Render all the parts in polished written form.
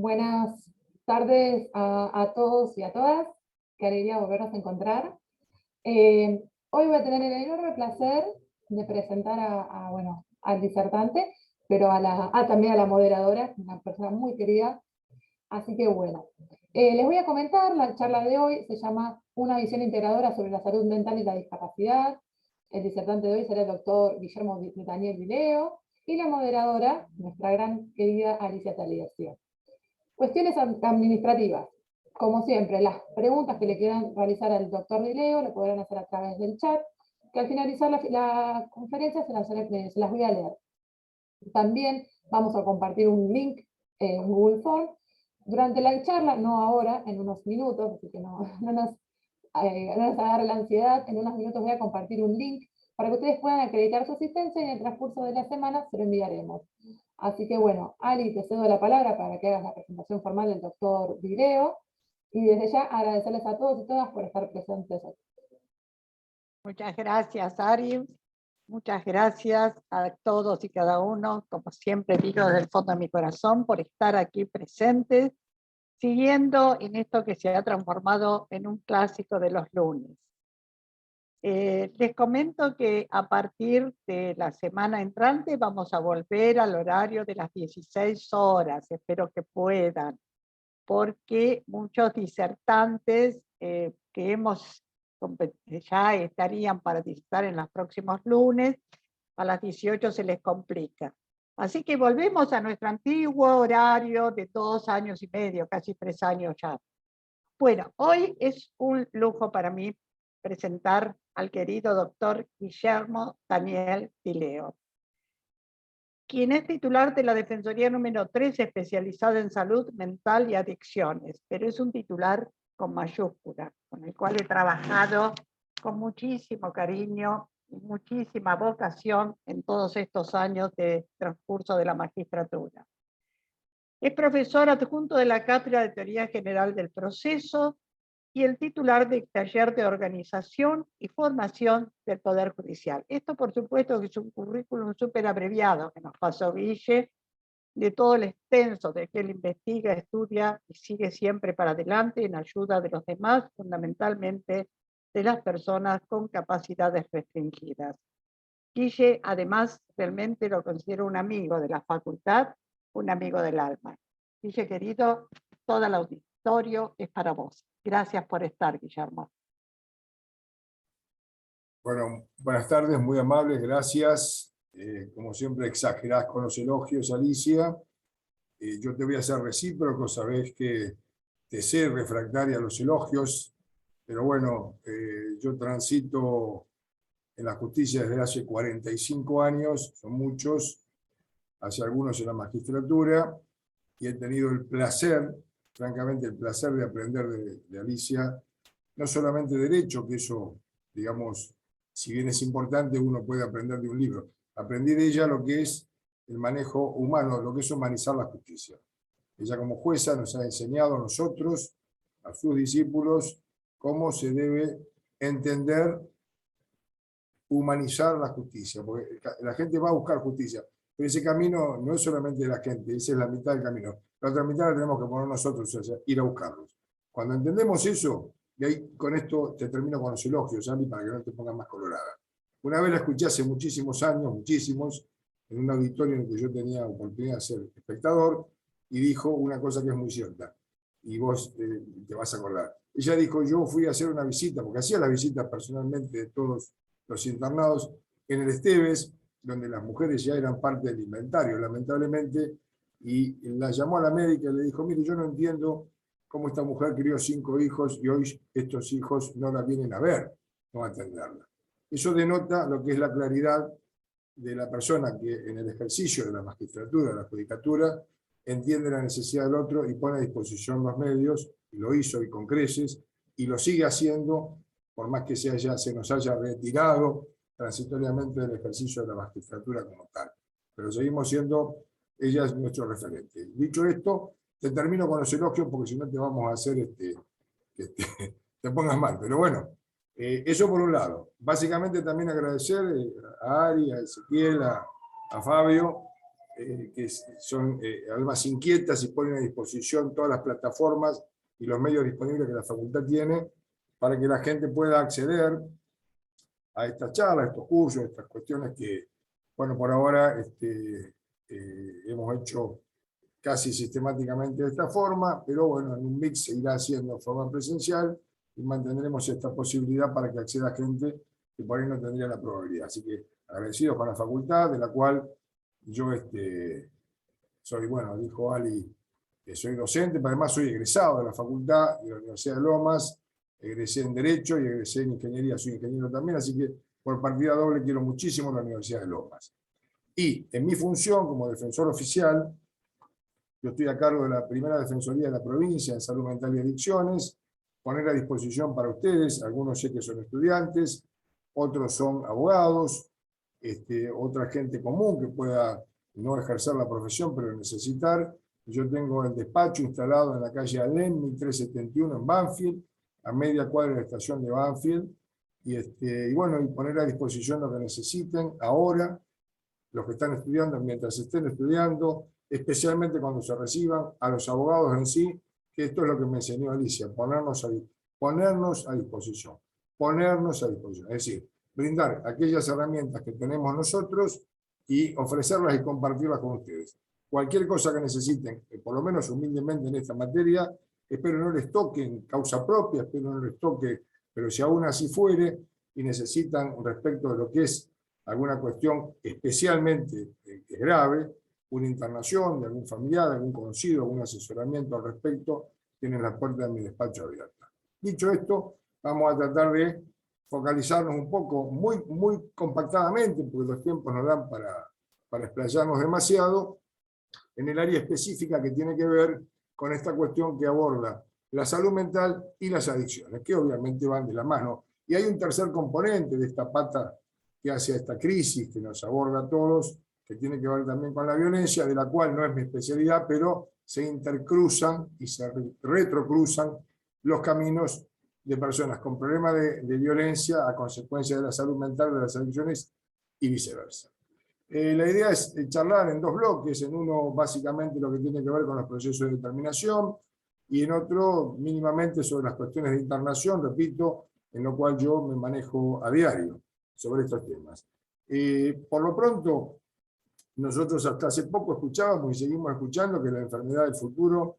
Buenas tardes a todos y a todas. Qué alegría volvernos a encontrar. Hoy voy a tener el enorme placer de presentar bueno, al disertante, pero también a la moderadora, una persona muy querida. Así que bueno, les voy a comentar, la charla de hoy se llama Una visión integradora sobre la salud mental y la discapacidad. El disertante de hoy será el doctor Guillermo Daniel Vileo y la moderadora, nuestra gran querida Alicia Taliercio. Cuestiones administrativas. Como siempre, las preguntas que le quieran realizar al doctor Dileo lo podrán hacer a través del chat, que al finalizar la conferencia se las voy a leer. También vamos a compartir un link en Google Form durante la charla, no ahora, en unos minutos, así que no nos agarre la ansiedad. En unos minutos voy a compartir un link para que ustedes puedan acreditar su asistencia y en el transcurso de la semana se lo enviaremos. Así que bueno, Ali, te cedo la palabra para que hagas la presentación formal del doctor Vileo, y desde ya agradecerles a todos y todas por estar presentes aquí. Muchas gracias, Ari. Muchas gracias a todos y cada uno, como siempre digo desde el fondo de mi corazón, por estar aquí presentes, siguiendo en esto que se ha transformado en un clásico de los lunes. Les comento que a partir de la semana entrante vamos a volver al horario de las 16 horas, espero que puedan, porque muchos disertantes que ya estarían para disertar en los próximos lunes, a las 18 se les complica. Así que volvemos a nuestro antiguo horario de 2 años y medio, casi 3 años ya. Bueno, hoy es un lujo para mí presentar al querido doctor Guillermo Daniel Vileo, quien es titular de la Defensoría número 3, especializada en salud mental y adicciones, pero es un titular con mayúscula, con el cual he trabajado con muchísimo cariño y muchísima vocación en todos estos años de transcurso de la magistratura. Es profesor adjunto de la Cátedra de Teoría General del Proceso y el titular del Taller de Organización y Formación del Poder Judicial. Esto, por supuesto, que es un currículum súper abreviado que nos pasó Guille, de todo el extenso de que él investiga, estudia y sigue siempre para adelante en ayuda de los demás, fundamentalmente de las personas con capacidades restringidas. Guille, además, realmente lo considero un amigo de la facultad, un amigo del alma. Guille, querido, todo el auditorio es para vos. Gracias por estar, Guillermo. Bueno, buenas tardes, muy amables, gracias. Como siempre, exagerás con los elogios, Alicia. Yo te voy a hacer recíproco, sabés que te sé refractaria a los elogios, pero bueno, yo transito en la justicia desde hace 45 años, son muchos, hace algunos en la magistratura, y he tenido el placer, francamente el placer de aprender de Alicia, no solamente derecho, que eso, digamos, si bien es importante, uno puede aprender de un libro. Aprendí de ella lo que es el manejo humano, lo que es humanizar la justicia. Ella como jueza nos ha enseñado a nosotros, a sus discípulos, cómo se debe entender, humanizar la justicia, porque la gente va a buscar justicia, pero ese camino no es solamente de la gente, esa es la mitad del camino. La otra mitad la tenemos que poner nosotros, o sea, ir a buscarlos. Cuando entendemos eso, y ahí con esto te termino con los elogios, Andy, para que no te pongas más colorada. Una vez la escuché hace muchísimos años, muchísimos, en un auditorio en el que yo tenía oportunidad de ser espectador, y dijo una cosa que es muy cierta, y vos te vas a acordar. Ella dijo, yo fui a hacer una visita, porque hacía la visita personalmente de todos los internados en el Esteves, donde las mujeres ya eran parte del inventario, lamentablemente, y la llamó a la médica y le dijo, mire, yo no entiendo cómo esta mujer crió 5 hijos y hoy estos hijos no la vienen a ver, no a atenderla. Eso denota lo que es la claridad de la persona que en el ejercicio de la magistratura, de la judicatura, entiende la necesidad del otro y pone a disposición los medios, y lo hizo y con creces, y lo sigue haciendo, por más que se nos haya retirado transitoriamente del ejercicio de la magistratura como tal. Pero seguimos siendo, ella es nuestro referente. Dicho esto, te termino con los elogios porque si no te vamos a hacer que te pongas mal. Pero bueno, eso por un lado. Básicamente también agradecer a Ari, a Ezequiel, a Fabio, que son almas inquietas y ponen a disposición todas las plataformas y los medios disponibles que la facultad tiene para que la gente pueda acceder a estas charlas, a estos cursos, a estas cuestiones que, bueno, por ahora hemos hecho casi sistemáticamente de esta forma, pero bueno, en un mix se irá haciendo de forma presencial y mantendremos esta posibilidad para que acceda gente que por ahí no tendría la probabilidad. Así que agradecidos con la facultad, de la cual yo soy, bueno, dijo Ali, que soy docente, pero además soy egresado de la facultad de la Universidad de Lomas, egresé en Derecho y egresé en Ingeniería, soy ingeniero también, así que por partida doble quiero muchísimo la Universidad de Lomas. Y en mi función como defensor oficial, yo estoy a cargo de la primera defensoría de la provincia en salud mental y adicciones, poner a disposición para ustedes, algunos sé que son estudiantes, otros son abogados, otra gente común que pueda no ejercer la profesión, pero necesitar. Yo tengo el despacho instalado en la calle Alem, 1371 en Banfield, a media cuadra de la estación de Banfield, y bueno, y poner a disposición lo que necesiten ahora, los que están estudiando, mientras estén estudiando, especialmente cuando se reciban, a los abogados en sí, que esto es lo que me enseñó Alicia, ponernos a disposición, es decir, brindar aquellas herramientas que tenemos nosotros y ofrecerlas y compartirlas con ustedes. Cualquier cosa que necesiten, por lo menos humildemente en esta materia, espero no les toque en causa propia, espero no les toque, pero si aún así fuere y necesitan respecto de lo que es alguna cuestión especialmente grave, una internación de algún familiar, de algún conocido, algún asesoramiento al respecto, tienen la puerta de mi despacho abierta. Dicho esto, vamos a tratar de focalizarnos un poco, muy compactadamente, porque los tiempos nos dan para explayarnos demasiado, en el área específica que tiene que ver con esta cuestión que aborda la salud mental y las adicciones, que obviamente van de la mano. Y hay un tercer componente de esta pata que hace a esta crisis, que nos aborda a todos, que tiene que ver también con la violencia, de la cual no es mi especialidad, pero se intercruzan y se retrocruzan los caminos de personas con problemas de violencia a consecuencia de la salud mental, de las adicciones y viceversa. La idea es charlar en dos bloques, en uno básicamente lo que tiene que ver con los procesos de determinación y en otro mínimamente sobre las cuestiones de internación, repito, en lo cual yo me manejo a diario sobre estos temas. Por lo pronto, nosotros hasta hace poco escuchábamos y seguimos escuchando que la enfermedad del futuro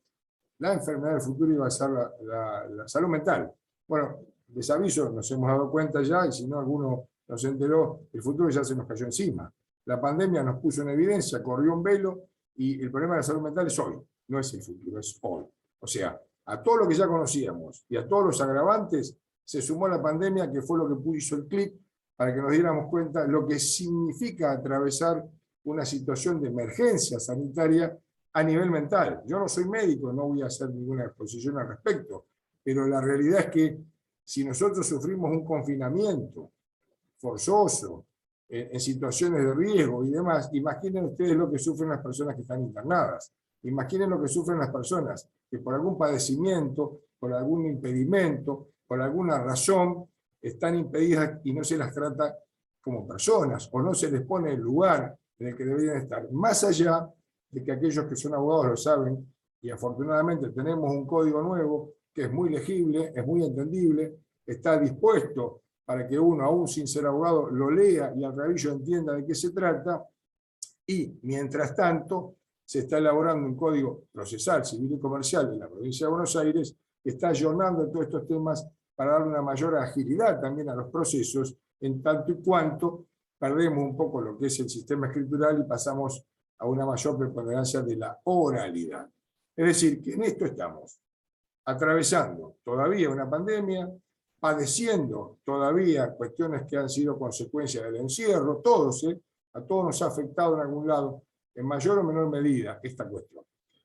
iba a ser la salud mental. Bueno, les aviso, nos hemos dado cuenta ya, y si no alguno nos enteró, el futuro ya se nos cayó encima. La pandemia nos puso en evidencia, corrió un velo, y el problema de la salud mental es hoy, no es el futuro, es hoy. O sea, a todo lo que ya conocíamos y a todos los agravantes, se sumó la pandemia, que fue lo que hizo el clic para que nos diéramos cuenta lo que significa atravesar una situación de emergencia sanitaria a nivel mental. Yo no soy médico, no voy a hacer ninguna exposición al respecto, pero la realidad es que si nosotros sufrimos un confinamiento forzoso, en situaciones de riesgo y demás, imaginen ustedes lo que sufren las personas que están internadas. Imaginen lo que sufren las personas que por algún padecimiento, por algún impedimento, por alguna razón, están impedidas y no se las trata como personas, o no se les pone el lugar en el que deberían estar. Más allá de que aquellos que son abogados lo saben, y afortunadamente tenemos un código nuevo que es muy legible, es muy entendible, está dispuesto para que uno, aún sin ser abogado, lo lea y al rabillo entienda de qué se trata, y mientras tanto se está elaborando un código procesal, civil y comercial en la provincia de Buenos Aires, que está ayornando todos estos temas para darle una mayor agilidad también a los procesos, en tanto y cuanto perdemos un poco lo que es el sistema escritural y pasamos a una mayor preponderancia de la oralidad. Es decir, que en esto estamos, atravesando todavía una pandemia, padeciendo todavía cuestiones que han sido consecuencia del encierro, todos, a todos nos ha afectado en algún lado, en mayor o menor medida, esta cuestión.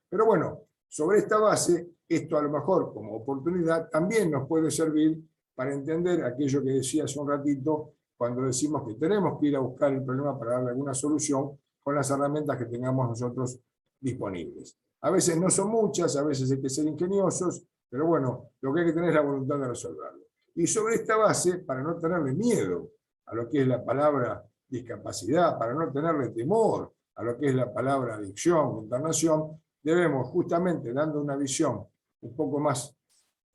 Pero bueno, sobre esta base, esto a lo mejor como oportunidad también nos puede servir para entender aquello que decía hace un ratito, cuando decimos que tenemos que ir a buscar el problema para darle alguna solución con las herramientas que tengamos nosotros disponibles. A veces no son muchas, a veces hay que ser ingeniosos, pero bueno, lo que hay que tener es la voluntad de resolverlo. Y sobre esta base, para no tenerle miedo a lo que es la palabra discapacidad, para no tenerle temor a lo que es la palabra adicción, internación, debemos justamente, dando una visión un poco más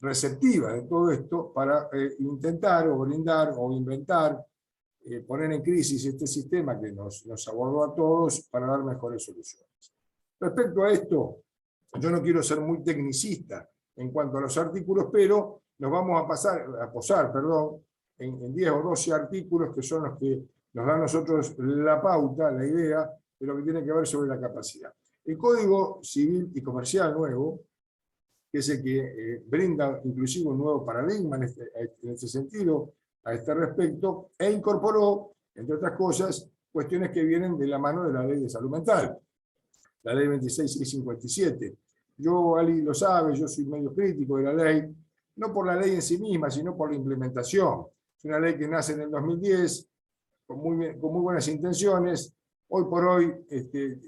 receptiva de todo esto, para intentar o brindar o inventar, poner en crisis este sistema que nos abordó a todos para dar mejores soluciones. Respecto a esto, yo no quiero ser muy tecnicista en cuanto a los artículos, pero nos vamos a posar en 10 o 12 artículos que son los que nos dan a nosotros la pauta, la idea de lo que tiene que ver sobre la capacidad. El Código Civil y Comercial nuevo, que es el que brinda inclusive un nuevo paradigma en este sentido, a este respecto, e incorporó, entre otras cosas, cuestiones que vienen de la mano de la Ley de Salud Mental, la Ley 26657. Yo, Ali lo sabe, yo soy medio crítico de la ley, no por la ley en sí misma, sino por la implementación. Es una ley que nace en el 2010, con muy buenas intenciones. Hoy por hoy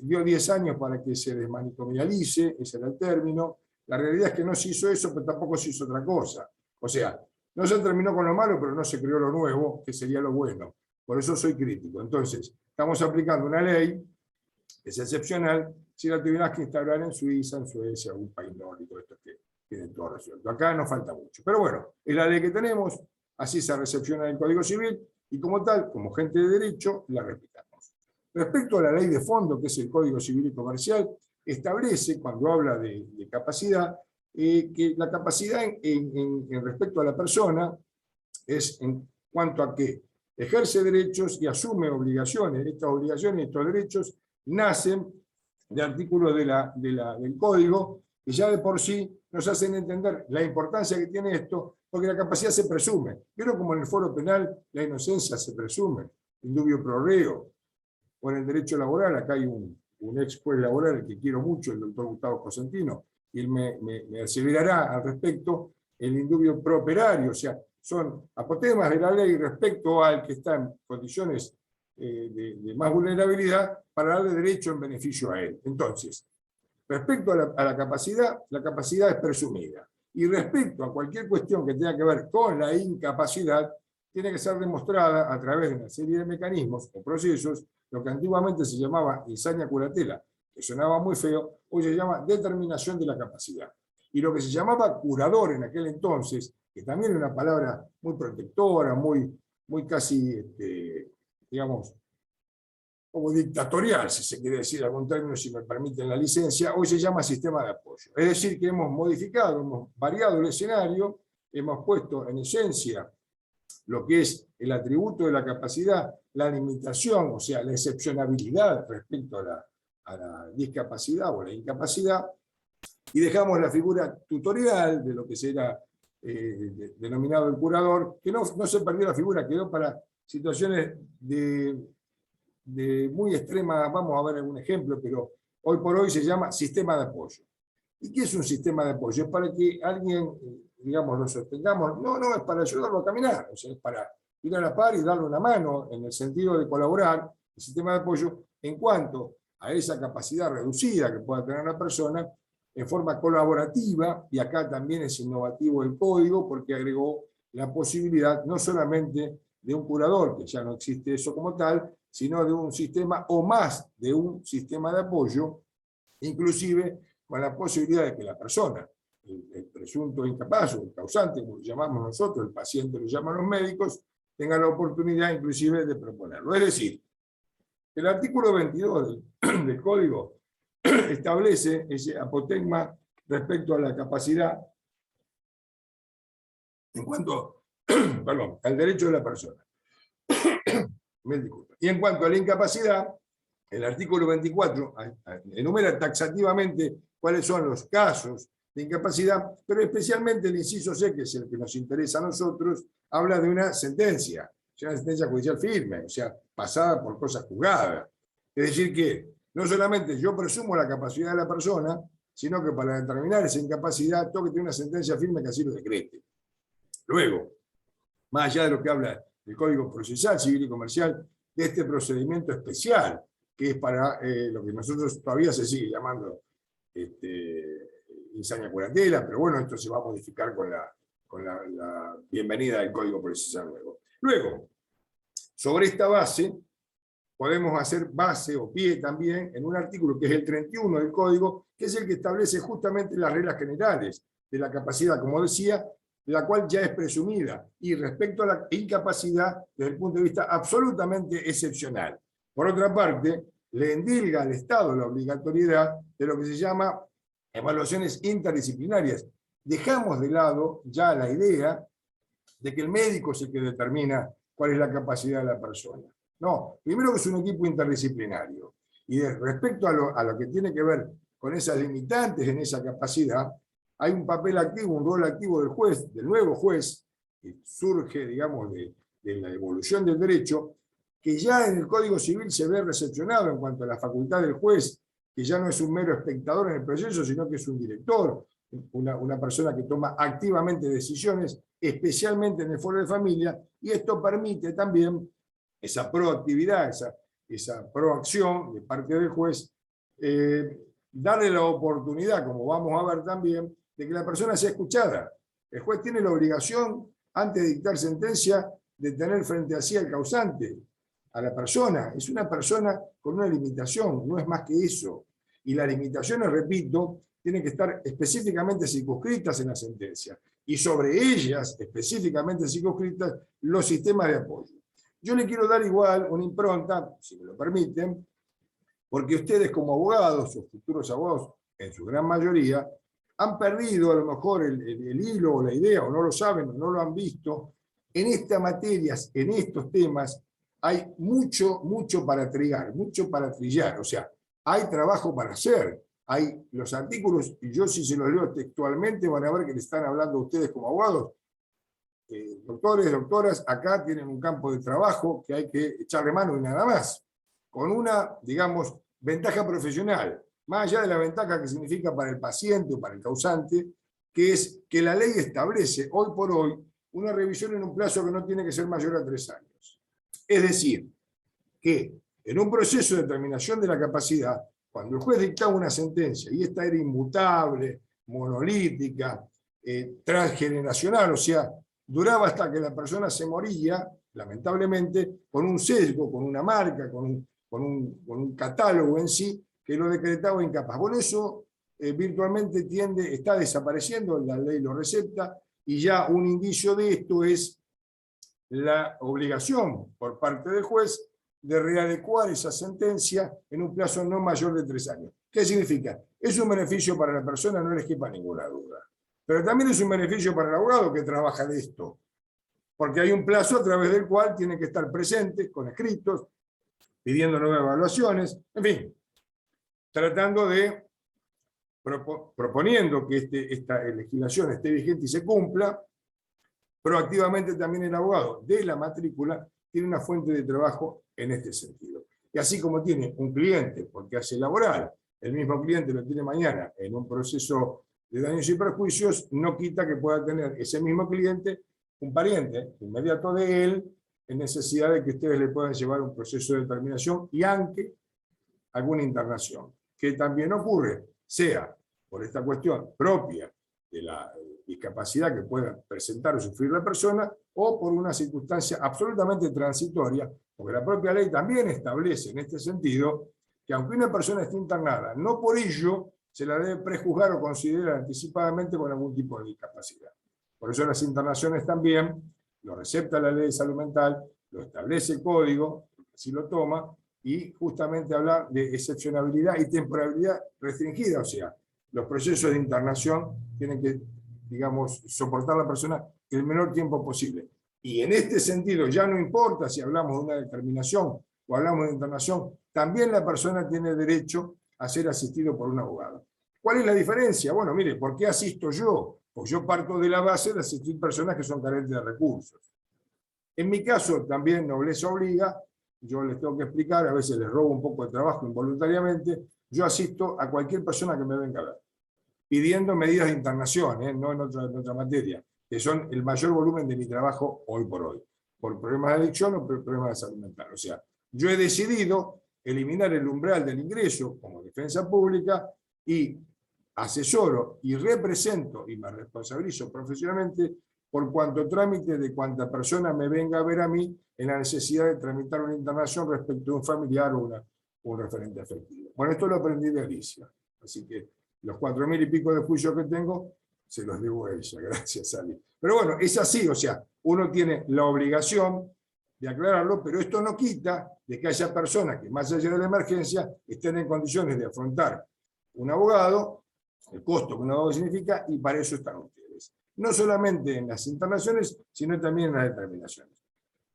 dio 10 años para que se desmanicomialice, ese era el término. La realidad es que no se hizo eso, pero tampoco se hizo otra cosa. O sea, no se terminó con lo malo, pero no se creó lo nuevo, que sería lo bueno. Por eso soy crítico. Entonces, estamos aplicando una ley que es excepcional, si la tuvieras que instaurar en Suiza, en Suecia, algún país nórdico, esto que tienen todo resuelto. Acá nos falta mucho. Pero bueno, es la ley que tenemos, así se recepciona el Código Civil, y como tal, como gente de derecho, la respetamos. Respecto a la ley de fondo, que es el Código Civil y Comercial, establece, cuando habla de capacidad, que la capacidad en respecto a la persona es en cuanto a que ejerce derechos y asume obligaciones. Estas obligaciones y estos derechos nacen de artículos del Código que ya de por sí nos hacen entender la importancia que tiene esto, porque la capacidad se presume. Pero como en el foro penal la inocencia se presume, indubio pro reo, o en el derecho laboral, acá hay un ex juez laboral que quiero mucho, el doctor Gustavo Cosentino, y él me aseverará al respecto el indubio pro operario, o sea, son apotemas de la ley respecto al que está en condiciones de más vulnerabilidad para darle derecho en beneficio a él. Entonces, respecto a la capacidad es presumida. Y respecto a cualquier cuestión que tenga que ver con la incapacidad, tiene que ser demostrada a través de una serie de mecanismos o procesos, lo que antiguamente se llamaba insania curatela, que sonaba muy feo, hoy se llama determinación de la capacidad. Y lo que se llamaba curador en aquel entonces, que también era una palabra muy protectora, muy casi, digamos, como dictatorial, si se quiere decir algún término, si me permiten la licencia, hoy se llama sistema de apoyo. Es decir, que hemos modificado, hemos variado el escenario, hemos puesto en esencia lo que es el atributo de la capacidad, la limitación, o sea, la excepcionabilidad respecto a la discapacidad o la incapacidad, y dejamos la figura tutorial de lo que será denominado el curador, que no se perdió la figura, quedó para situaciones de muy extrema. Vamos a ver algún ejemplo, pero hoy por hoy se llama sistema de apoyo. ¿Y qué es un sistema de apoyo? Es para que alguien, digamos, lo sostengamos. No es para ayudarlo a caminar, o sea, es para ir a la par y darle una mano en el sentido de colaborar. El sistema de apoyo, en cuanto a esa capacidad reducida que pueda tener la persona, en forma colaborativa, y acá también es innovativo el código, porque agregó la posibilidad no solamente de un curador, que ya no existe eso como tal, sino de un sistema o más de un sistema de apoyo, inclusive con la posibilidad de que la persona, el presunto incapaz o el causante, como lo llamamos nosotros, el paciente lo llaman los médicos, tenga la oportunidad inclusive de proponerlo. Es decir, el artículo 22 del Código establece ese apotegma respecto a la capacidad en cuanto al derecho de la persona. Me disculpo. Y en cuanto a la incapacidad, el artículo 24 enumera taxativamente cuáles son los casos de incapacidad, pero especialmente el inciso C, que es el que nos interesa a nosotros, habla de una sentencia judicial firme, o sea, pasada por cosas juzgadas. Es decir que no solamente yo presumo la capacidad de la persona, sino que para determinar esa incapacidad tengo que tener una sentencia firme que así lo decrete. Luego, más allá de lo que habla el Código Procesal, Civil y Comercial, de este procedimiento especial, que es para lo que nosotros todavía se sigue llamando insania curatela, pero bueno, esto se va a modificar con la bienvenida del Código Procesal nuevo. Luego, sobre esta base, podemos hacer base o pie también en un artículo que es el 31 del Código, que es el que establece justamente las reglas generales de la capacidad, como decía, la cual ya es presumida, y respecto a la incapacidad desde el punto de vista absolutamente excepcional. Por otra parte, le endilga al Estado la obligatoriedad de lo que se llama evaluaciones interdisciplinarias. Dejamos de lado ya la idea de que el médico es el que determina cuál es la capacidad de la persona. No, primero que es un equipo interdisciplinario. Y respecto a lo que tiene que ver con esas limitantes en esa capacidad, hay un papel activo, un rol activo del juez, del nuevo juez, que surge, digamos, de la evolución del derecho, que ya en el Código Civil se ve recepcionado en cuanto a la facultad del juez, que ya no es un mero espectador en el proceso, sino que es un director, una persona que toma activamente decisiones, especialmente en el foro de familia, y esto permite también esa proactividad, esa proacción de parte del juez, darle la oportunidad, como vamos a ver también, de que la persona sea escuchada. El juez tiene la obligación, antes de dictar sentencia, de tener frente a sí al causante, a la persona. Es una persona con una limitación, no es más que eso. Y las limitaciones, repito, tienen que estar específicamente circunscritas en la sentencia. Y sobre ellas, específicamente circunscritas, los sistemas de apoyo. Yo le quiero dar igual una impronta, si me lo permiten, porque ustedes como abogados, o futuros abogados, en su gran mayoría, han perdido a lo mejor el hilo o la idea, o no lo saben, o no lo han visto. En estas materias, en estos temas, hay mucho para trigar, mucho para trillar. O sea, hay trabajo para hacer. Hay los artículos, y yo si se los leo textualmente, van a ver que le están hablando a ustedes como abogados. Doctores, doctoras, acá tienen un campo de trabajo que hay que echarle mano y nada más. Con una, digamos, ventaja profesional, más allá de la ventaja que significa para el paciente o para el causante, que es que la ley establece hoy por hoy una revisión en un plazo que no tiene que ser mayor a 3 años. Es decir, que en un proceso de determinación de la capacidad, cuando el juez dictaba una sentencia, y esta era inmutable, monolítica, transgeneracional, o sea, duraba hasta que la persona se moría, lamentablemente, con un sesgo, con una marca, con un catálogo en sí, que lo decretaba incapaz. Por eso, virtualmente está desapareciendo, la ley lo recepta, y ya un indicio de esto es la obligación por parte del juez de readecuar esa sentencia en un plazo no mayor de 3 años. ¿Qué significa? Es un beneficio para la persona, no les quepa ninguna duda. Pero también es un beneficio para el abogado que trabaja de esto, porque hay un plazo a través del cual tienen que estar presentes, con escritos, pidiendo nuevas evaluaciones, en fin, tratando de, proponiendo que esta legislación esté vigente y se cumpla. Proactivamente también el abogado de la matrícula tiene una fuente de trabajo en este sentido. Y así como tiene un cliente, porque hace laboral, el mismo cliente lo tiene mañana en un proceso de daños y perjuicios, no quita que pueda tener ese mismo cliente un pariente inmediato de él en necesidad de que ustedes le puedan llevar un proceso de determinación y aunque alguna internación, que también ocurre, sea por esta cuestión propia de la discapacidad que pueda presentar o sufrir la persona, o por una circunstancia absolutamente transitoria, porque la propia ley también establece en este sentido que aunque una persona esté internada, no por ello se la debe prejuzgar o considerar anticipadamente con algún tipo de discapacidad. Por eso las internaciones también lo recepta la ley de salud mental, lo establece el código, así lo toma, y justamente habla de excepcionabilidad y temporalidad restringida, o sea, los procesos de internación tienen que, digamos, soportar a la persona el menor tiempo posible. Y en este sentido, ya no importa si hablamos de una determinación o hablamos de internación, también la persona tiene derecho a ser asistido por un abogado. ¿Cuál es la diferencia? Bueno, mire, ¿por qué asisto yo? Pues yo parto de la base de asistir personas que son carentes de recursos. En mi caso, también nobleza obliga, yo les tengo que explicar, a veces les robo un poco de trabajo involuntariamente, yo asisto a cualquier persona que me venga a ver, pidiendo medidas de internación, no en otra materia, que son el mayor volumen de mi trabajo hoy por hoy, por problemas de adicción o por problemas de salud mental. O sea, yo he decidido eliminar el umbral del ingreso como defensa pública y asesoro y represento y me responsabilizo profesionalmente por cuanto trámite de cuanta persona me venga a ver a mí en la necesidad de tramitar una internación respecto de un familiar o un referente afectivo. Bueno, esto lo aprendí de Alicia, así que los 4.000 y pico de juicios que tengo, se los debo a ella, gracias Ali. Pero bueno, es así, o sea, uno tiene la obligación de aclararlo, pero esto no quita de que haya personas que más allá de la emergencia estén en condiciones de afrontar un abogado, el costo que un abogado significa, y para eso están ustedes. No solamente en las internaciones, sino también en las determinaciones.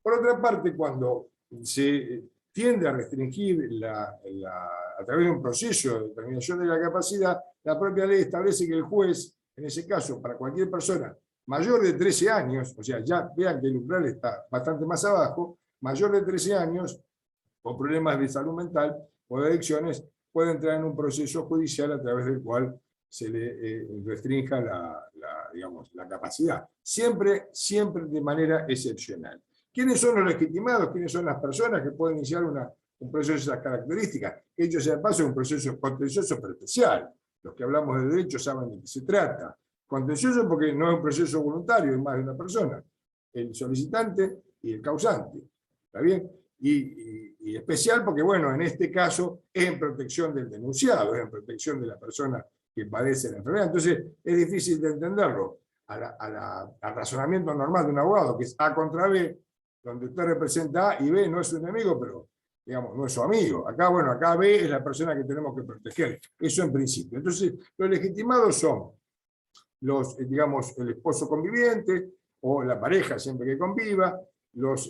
Por otra parte, cuando se tiende a restringir a través de un proceso de determinación de la capacidad, la propia ley establece que el juez, en ese caso, para cualquier persona mayor de 13 años, o sea, ya vean que el umbral está bastante más abajo, mayor de 13 años, con problemas de salud mental o de adicciones, puede entrar en un proceso judicial a través del cual se le restrinja digamos, la capacidad. Siempre de manera excepcional. ¿Quiénes son los legitimados? ¿Quiénes son las personas que pueden iniciar un proceso de esas características? Hecho sea de paso, es un proceso contencioso pero especial. Los que hablamos de derecho saben de qué se trata. Contencioso porque no es un proceso voluntario, es más de una persona. El solicitante y el causante. ¿Está bien? Y especial porque, bueno, en este caso es en protección del denunciado, es en protección de la persona que padece la enfermedad. Entonces, es difícil de entenderlo al razonamiento normal de un abogado, que es A contra B, donde usted representa A y B no es su enemigo, pero, digamos, no es su amigo. Acá, bueno, acá B es la persona que tenemos que proteger. Eso en principio. Entonces, los legitimados son digamos, el esposo conviviente, o la pareja siempre que conviva, los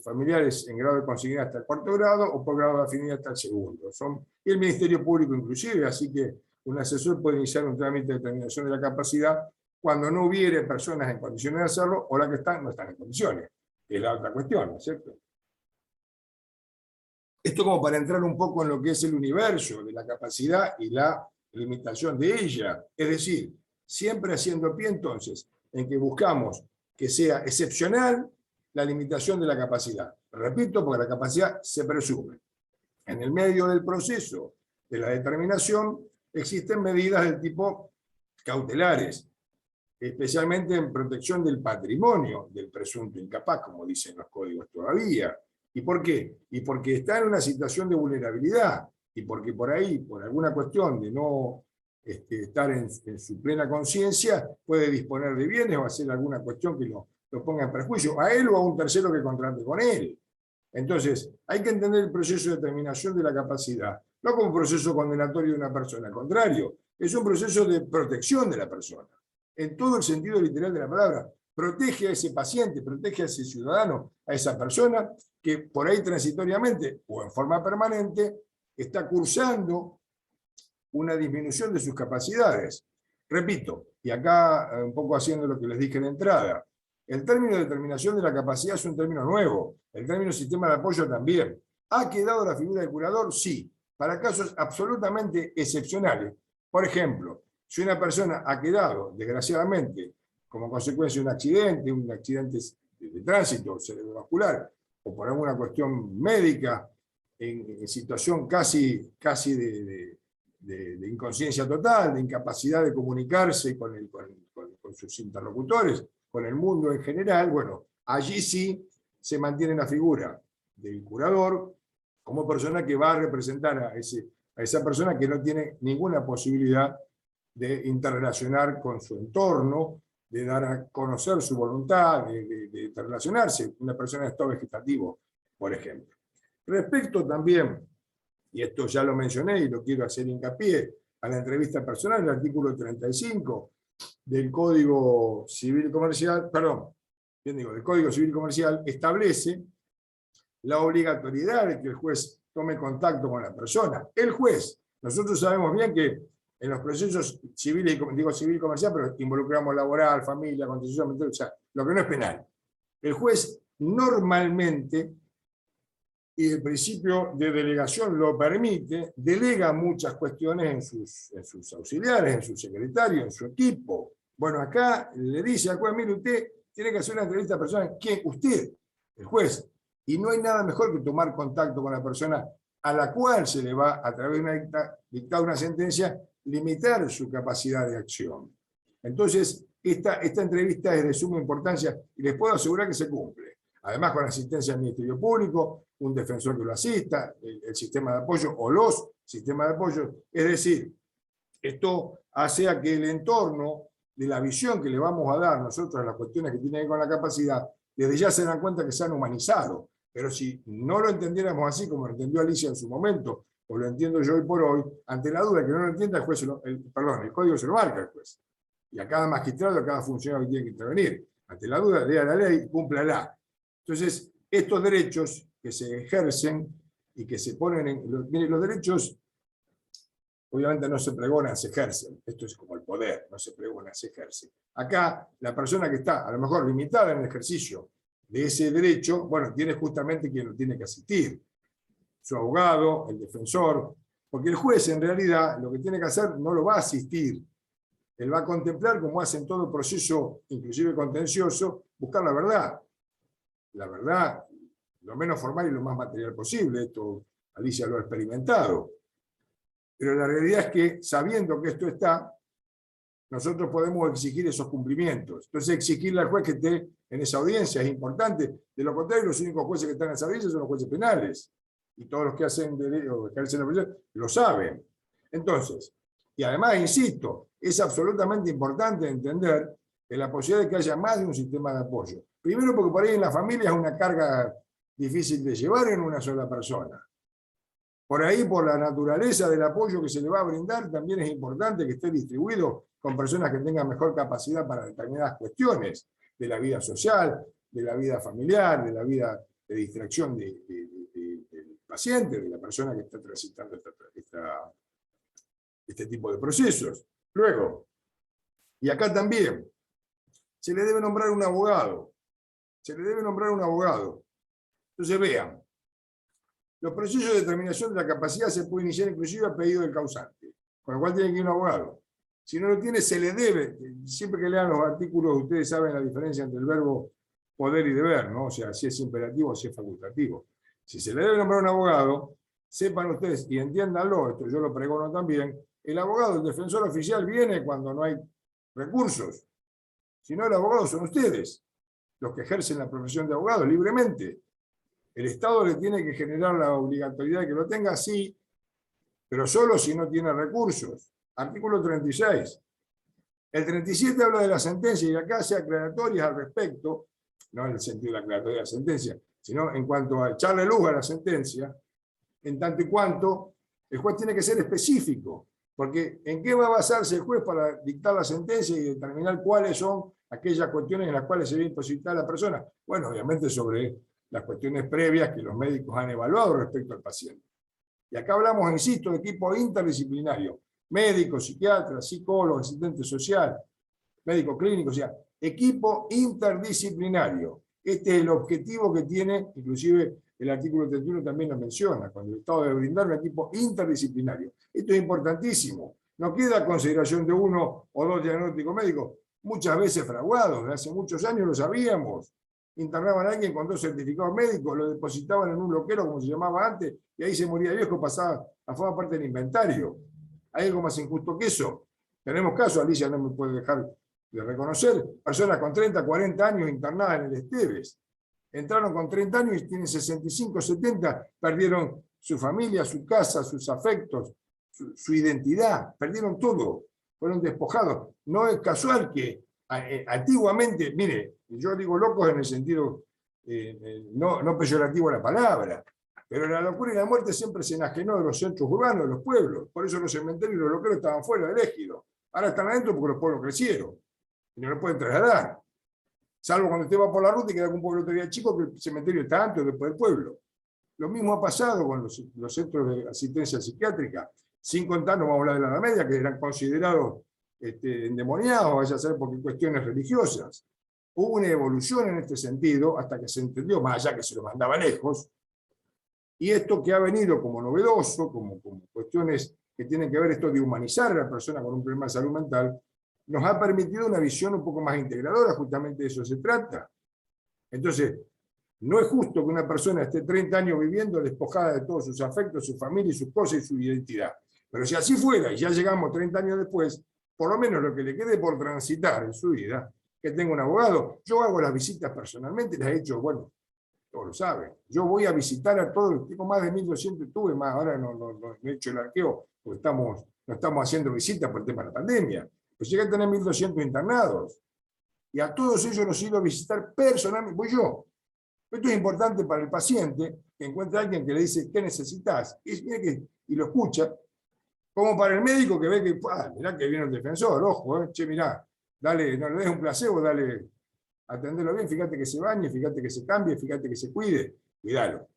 familiares en grado de consanguinidad hasta el 4º grado, o por grado de afinidad hasta el 2º. Y el Ministerio Público inclusive, así que un asesor puede iniciar un trámite de determinación de la capacidad cuando no hubiere personas en condiciones de hacerlo, o las que están no están en condiciones. Es la otra cuestión, ¿no es cierto? Esto como para entrar un poco en lo que es el universo de la capacidad y la limitación de ella. Es decir, siempre haciendo pie entonces en que buscamos que sea excepcional la limitación de la capacidad. Repito, porque la capacidad se presume. En el medio del proceso de la determinación existen medidas del tipo cautelares, especialmente en protección del patrimonio del presunto incapaz, como dicen los códigos todavía. ¿Y por qué? Y porque está en una situación de vulnerabilidad, y porque por ahí, por alguna cuestión de no estar en su plena conciencia, puede disponer de bienes o hacer alguna cuestión que lo ponga en perjuicio, a él o a un tercero que contrate con él. Entonces, hay que entender el proceso de determinación de la capacidad, no como un proceso condenatorio de una persona, al contrario, es un proceso de protección de la persona, en todo el sentido literal de la palabra. Protege a ese paciente, protege a ese ciudadano, a esa persona que por ahí transitoriamente o en forma permanente está cursando una disminución de sus capacidades. Repito, y acá un poco haciendo lo que les dije en la entrada, el término de determinación de la capacidad es un término nuevo, el término sistema de apoyo también. ¿Ha quedado la figura del curador? Sí, para casos absolutamente excepcionales. Por ejemplo, si una persona ha quedado, desgraciadamente, como consecuencia de un accidente de tránsito cerebrovascular, o por alguna cuestión médica, en situación casi de inconsciencia total, de incapacidad de comunicarse con sus interlocutores, con el mundo en general, bueno, allí sí se mantiene la figura del curador como persona que va a representar a esa persona que no tiene ninguna posibilidad de interrelacionar con su entorno, de dar a conocer su voluntad, de interrelacionarse, una persona de estado vegetativo, por ejemplo. Respecto también, y esto ya lo mencioné y lo quiero hacer hincapié, a la entrevista personal, el artículo 35 del Código Civil Comercial, del Código Civil Comercial establece la obligatoriedad de que el juez tome contacto con la persona. El juez, nosotros sabemos bien que en los procesos civiles, digo civil y comercial, pero involucramos laboral, familia, contencioso, o sea, lo que no es penal. El juez normalmente, y el principio de delegación lo permite, delega muchas cuestiones en sus auxiliares, en su secretario, en su equipo. Bueno, acá le dice al juez, mire, usted tiene que hacer una entrevista a personas. ¿Quién? Usted, el juez. Y no hay nada mejor que tomar contacto con la persona a la cual se le va, a través de una dictada una sentencia, limitar su capacidad de acción. Entonces, esta entrevista es de suma importancia y les puedo asegurar que se cumple. Además, con asistencia del Ministerio Público, un defensor que lo asista, el sistema de apoyo o los sistemas de apoyo. Es decir, esto hace a que el entorno de la visión que le vamos a dar nosotros a las cuestiones que tienen que ver con la capacidad, desde ya se dan cuenta que se han humanizado. Pero si no lo entendiéramos así como lo entendió Alicia en su momento, o lo entiendo yo hoy por hoy, ante la duda que no lo entienda el juez, el código se lo marca el juez. Y a cada magistrado, a cada funcionario que tiene que intervenir. Ante la duda, lea la ley y cúmplala. Entonces, estos derechos que se ejercen y que se ponen en... Miren, los derechos obviamente no se pregonan, se ejercen. Esto es como el poder, no se pregona, se ejerce. Acá, la persona que está, a lo mejor, limitada en el ejercicio de ese derecho, bueno, tiene justamente quien lo tiene que asistir. Su abogado, el defensor, porque el juez en realidad lo que tiene que hacer no lo va a asistir. Él va a contemplar, como hace en todo proceso, inclusive contencioso, buscar la verdad. La verdad, lo menos formal y lo más material posible. Esto Alicia lo ha experimentado. Pero la realidad es que, sabiendo que esto está, nosotros podemos exigir esos cumplimientos. Entonces, exigirle al juez que esté en esa audiencia es importante. De lo contrario, los únicos jueces que están en esa audiencia son los jueces penales. Y todos los que hacen derecho, que ejercen la profesión, lo saben. Entonces, y además, insisto, es absolutamente importante entender que la posibilidad de que haya más de un sistema de apoyo. Primero, porque por ahí en la familia es una carga difícil de llevar en una sola persona. Por ahí, por la naturaleza del apoyo que se le va a brindar, también es importante que esté distribuido con personas que tengan mejor capacidad para determinadas cuestiones de la vida social, de la vida familiar, de la vida de distracción del paciente, de la persona que está transitando este tipo de procesos. Luego, y acá también, se le debe nombrar un abogado. Se le debe nombrar un abogado. Entonces vean, los procesos de determinación de la capacidad se pueden iniciar inclusive a pedido del causante, con lo cual tiene que ir un abogado. Si no lo tiene, se le debe. Siempre que lean los artículos, ustedes saben la diferencia entre el verbo poder y deber, ¿no? O sea, si es imperativo o si es facultativo. Si se le debe nombrar un abogado, sepan ustedes y entiéndanlo, esto yo lo pregono también, el abogado, el defensor oficial viene cuando no hay recursos. Si no, el abogado son ustedes, los que ejercen la profesión de abogado libremente. El Estado le tiene que generar la obligatoriedad de que lo tenga, sí, pero solo si no tiene recursos. Artículo 36. El 37 habla de la sentencia y acá hace aclaratorias al respecto, no en el sentido de la aclaratoria de la sentencia, sino en cuanto a echarle luz a la sentencia, en tanto y cuanto el juez tiene que ser específico, porque ¿en qué va a basarse el juez para dictar la sentencia y determinar cuáles son aquellas cuestiones en las cuales se ve imposibilitada a la persona? Bueno, obviamente sobre las cuestiones previas que los médicos han evaluado respecto al paciente. Y acá hablamos, insisto, de equipo interdisciplinario, médico, psiquiatra, psicólogo, asistente social, médico clínico, o sea, equipo interdisciplinario. Este es el objetivo que tiene, inclusive el artículo 31 también lo menciona, cuando el Estado debe brindar un equipo interdisciplinario. Esto es importantísimo. No queda a consideración de uno o dos diagnósticos médicos, muchas veces fraguados, de hace muchos años lo sabíamos. Internaban a alguien con 2 certificados médicos, lo depositaban en un loquero, como se llamaba antes, y ahí se moría viejo, pasaba a formar parte del inventario. ¿Hay algo más injusto que eso? Tenemos casos, Alicia no me puede dejar de reconocer, personas con 30, 40 años internadas en el Esteves. Entraron con 30 años y tienen 65, 70, perdieron su familia, su casa, sus afectos, su identidad, perdieron todo, fueron despojados. No es casual que antiguamente, mire, yo digo locos en el sentido no peyorativo de la palabra, pero la locura y la muerte siempre se enajenó de los centros urbanos, de los pueblos. Por eso los cementerios y los loqueros estaban fuera del ejido. Ahora están adentro porque los pueblos crecieron y no lo pueden trasladar. Salvo cuando usted va por la ruta y queda con un pueblo todavía chico, que el cementerio está antes después del pueblo. Lo mismo ha pasado con los centros de asistencia psiquiátrica. Sin contar, no vamos a hablar de la Edad Media, que eran considerados endemoniados, vaya a ser por cuestiones religiosas. Hubo una evolución en este sentido hasta que se entendió, más allá que se lo mandaba lejos, y esto que ha venido como novedoso, como cuestiones que tienen que ver esto de humanizar a la persona con un problema de salud mental, nos ha permitido una visión un poco más integradora, justamente de eso se trata. Entonces, no es justo que una persona esté 30 años viviendo despojada de todos sus afectos, su familia, sus cosas y su identidad. Pero si así fuera, y ya llegamos 30 años después, por lo menos lo que le quede por transitar en su vida, que tenga un abogado. Yo hago las visitas personalmente, las he hecho, bueno, todos lo saben. Yo voy a visitar a todos, tengo más de 1.200, tuve más, ahora no he hecho el arqueo, porque no estamos haciendo visitas por el tema de la pandemia. Pues llegué a tener 1.200 internados. Y a todos ellos los he ido a visitar personalmente, voy yo. Esto es importante para el paciente, que encuentre a alguien que le dice, ¿qué necesitas? Y lo escucha. Como para el médico que ve que, mirá que viene el defensor, ojo, che, mirá, dale, no le des un placebo, dale, atendelo bien, fíjate que se bañe, fíjate que se cambie, fíjate que se cuide, cuídalo.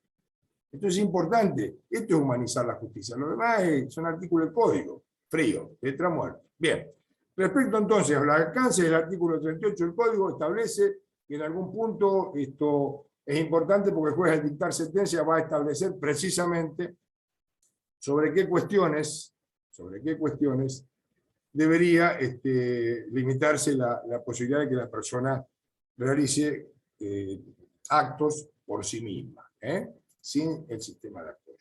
Esto es importante, esto es humanizar la justicia. Lo demás son artículos del código, frío, letra muerta. Bien, respecto entonces al alcance del artículo 38 del código, establece que en algún punto esto es importante porque el juez al dictar sentencia va a establecer precisamente sobre qué cuestiones debería limitarse la posibilidad de que la persona realice actos por sí misma, sin el sistema de apoyo.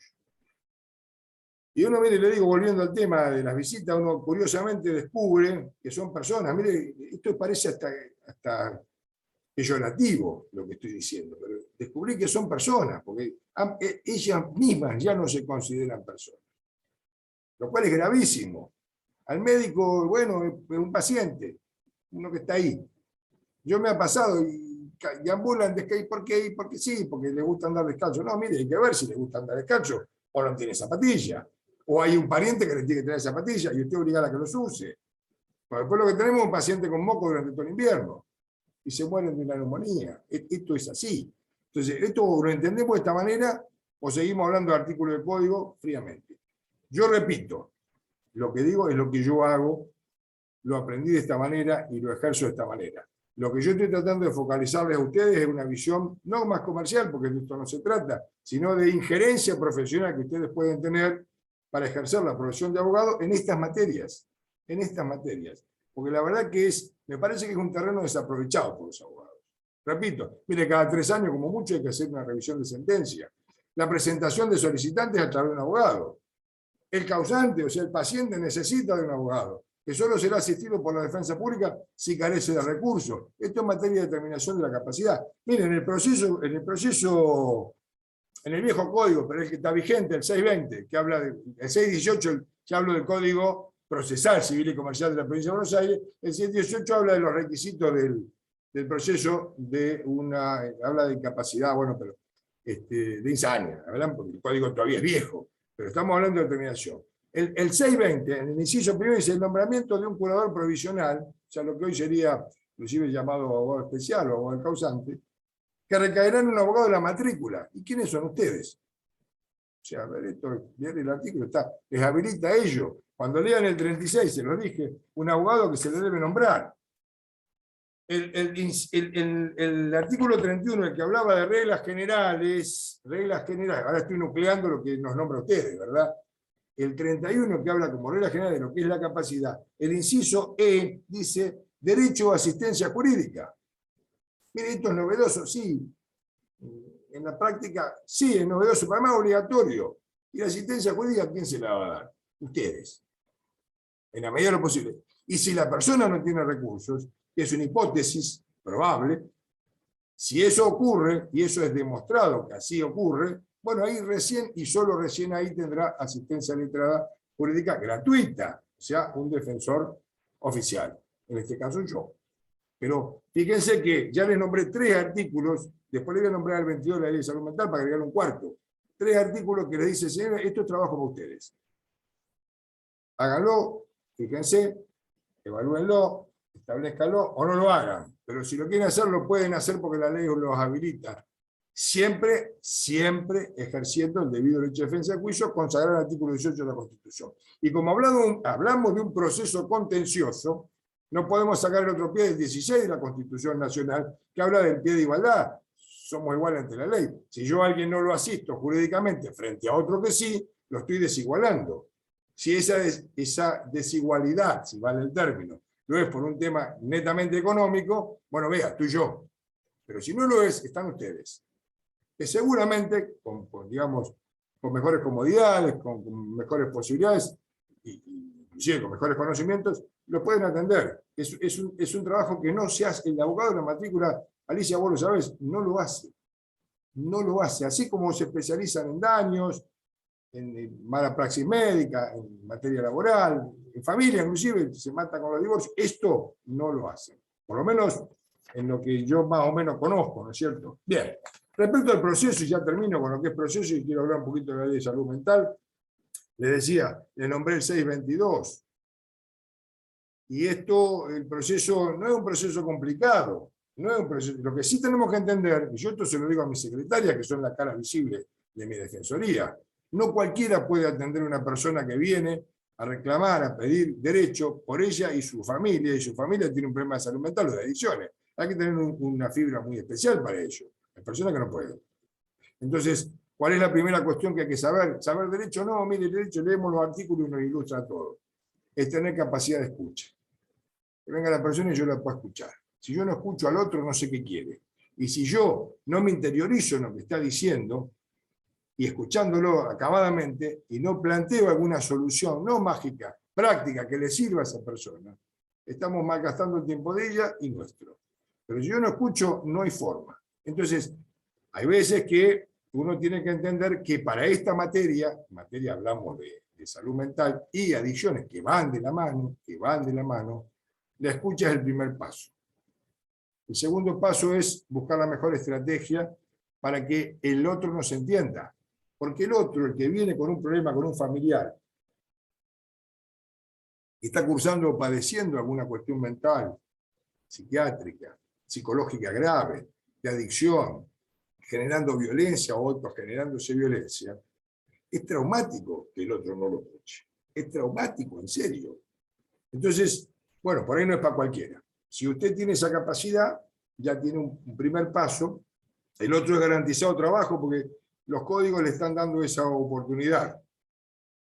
Y uno, mire, le digo, volviendo al tema de las visitas, uno curiosamente descubre que son personas, mire, esto parece hasta peyorativo lo que estoy diciendo, pero descubrí que son personas, porque ellas mismas ya no se consideran personas, lo cual es gravísimo. Al médico, bueno, es un paciente, uno que está ahí. Yo me ha pasado y ambulan descalzo, ¿por qué? Porque sí, porque le gusta andar descalzo. No, mire, hay que ver si le gusta andar descalzo o no tiene zapatilla. O hay un pariente que le tiene que traer zapatilla y usted obliga a que los use. Pero después lo que tenemos es un paciente con moco durante todo el invierno y se mueren de una neumonía. Esto es así. Entonces, esto lo entendemos de esta manera o seguimos hablando de artículos del código fríamente. Yo repito, lo que digo es lo que yo hago, lo aprendí de esta manera y lo ejerzo de esta manera. Lo que yo estoy tratando de focalizarles a ustedes es una visión no más comercial, porque de esto no se trata, sino de injerencia profesional que ustedes pueden tener para ejercer la profesión de abogado en estas materias. En estas materias. Porque la verdad que me parece que es un terreno desaprovechado por los abogados. Repito, mire, cada 3 años como mucho hay que hacer una revisión de sentencia. La presentación de solicitantes a través de un abogado. El causante, o sea, el paciente necesita de un abogado, que solo será asistido por la defensa pública si carece de recursos. Esto es materia de determinación de la capacidad. Miren, en el viejo código, pero el que está vigente, el 620, que habla el 618, que habla del Código Procesal Civil y Comercial de la Provincia de Buenos Aires, el 618 habla de los requisitos del proceso habla de incapacidad, bueno, pero de insania, ¿verdad? Porque el código todavía es viejo. Pero estamos hablando de determinación. El 620, en el inciso primero, dice el nombramiento de un curador provisional, o sea, lo que hoy sería inclusive llamado abogado especial o abogado causante, que recaerá en un abogado de la matrícula. ¿Y quiénes son ustedes? O sea, a ver, leer el artículo les habilita a ellos. Cuando lean el 36, se lo dije, un abogado que se le debe nombrar. El artículo 31, el que hablaba de reglas generales, ahora estoy nucleando lo que nos nombra ustedes, ¿verdad? El 31 que habla como regla general de lo que es la capacidad, el inciso E dice derecho a asistencia jurídica. Mire, esto es novedoso, sí. En la práctica, sí, es novedoso, pero además obligatorio. ¿Y la asistencia jurídica quién se la va a dar? Ustedes. En la medida de lo posible. Y si la persona no tiene recursos, que es una hipótesis probable, si eso ocurre, y eso es demostrado que así ocurre, bueno, ahí recién y solo recién ahí tendrá asistencia letrada jurídica gratuita, o sea, un defensor oficial, en este caso yo. Pero fíjense que ya les nombré 3 artículos, después les voy a nombrar el 22 de la Ley de Salud Mental para agregar un cuarto. 3 artículos que les dice, señores, esto es trabajo para ustedes. Háganlo, fíjense, evalúenlo, establezcanlo o no lo hagan. Pero si lo quieren hacer, lo pueden hacer porque la ley los habilita. Siempre ejerciendo el debido derecho de defensa de juicio, consagrar el artículo 18 de la Constitución. Y como hablamos de un proceso contencioso, no podemos sacar el otro pie del 16 de la Constitución Nacional, que habla del pie de igualdad. Somos iguales ante la ley. Si yo a alguien no lo asisto jurídicamente frente a otro que sí, lo estoy desigualando. Si esa desigualdad, si vale el término, lo es por un tema netamente económico, bueno, vea, tú y yo. Pero si no lo es, están ustedes. Que seguramente, digamos, con mejores comodidades, con mejores posibilidades, inclusive con mejores conocimientos, lo pueden atender. Es un trabajo que no se hace. El abogado de la matrícula, Alicia, vos lo sabés, no lo hace. No lo hace. Así como se especializan en daños, en mala praxis médica, en materia laboral, en familia inclusive, se mata con los divorcios. Esto no lo hacen. Por lo menos en lo que yo más o menos conozco, ¿no es cierto? Bien. Respecto al proceso, y ya termino con lo que es proceso, y quiero hablar un poquito de la ley de salud mental. Les decía, le nombré el 622. Y esto, el proceso, no es un proceso complicado. No es un proceso, lo que sí tenemos que entender, y yo esto se lo digo a mi secretaria, que son la cara visible de mi defensoría, no cualquiera puede atender a una persona que viene a reclamar, a pedir derecho por ella y su familia tiene un problema de salud mental o de adicciones. Hay que tener una fibra muy especial para ello. Hay personas que no pueden. Entonces, ¿cuál es la primera cuestión que hay que saber? ¿Saber derecho? No, mire, el derecho, leemos los artículos y nos ilustra todo. Es tener capacidad de escucha. Que venga la persona y yo la puedo escuchar. Si yo no escucho al otro, no sé qué quiere. Y si yo no me interiorizo en lo que está diciendo, y escuchándolo acabadamente, y no planteo alguna solución, no mágica, práctica, que le sirva a esa persona, estamos malgastando el tiempo de ella y nuestro. Pero si yo no escucho, no hay forma. Entonces, hay veces que uno tiene que entender que para esta materia hablamos de salud mental y adicciones que van de la mano, la escucha es el primer paso. El segundo paso es buscar la mejor estrategia para que el otro nos entienda. Porque el otro, el que viene con un problema, con un familiar, y está cursando o padeciendo alguna cuestión mental, psiquiátrica, psicológica grave, de adicción, generando violencia o otros generándose violencia, es traumático que el otro no lo escuche. Es traumático, en serio. Entonces, bueno, por ahí no es para cualquiera. Si usted tiene esa capacidad, ya tiene un primer paso. El otro es garantizado trabajo porque los códigos le están dando esa oportunidad.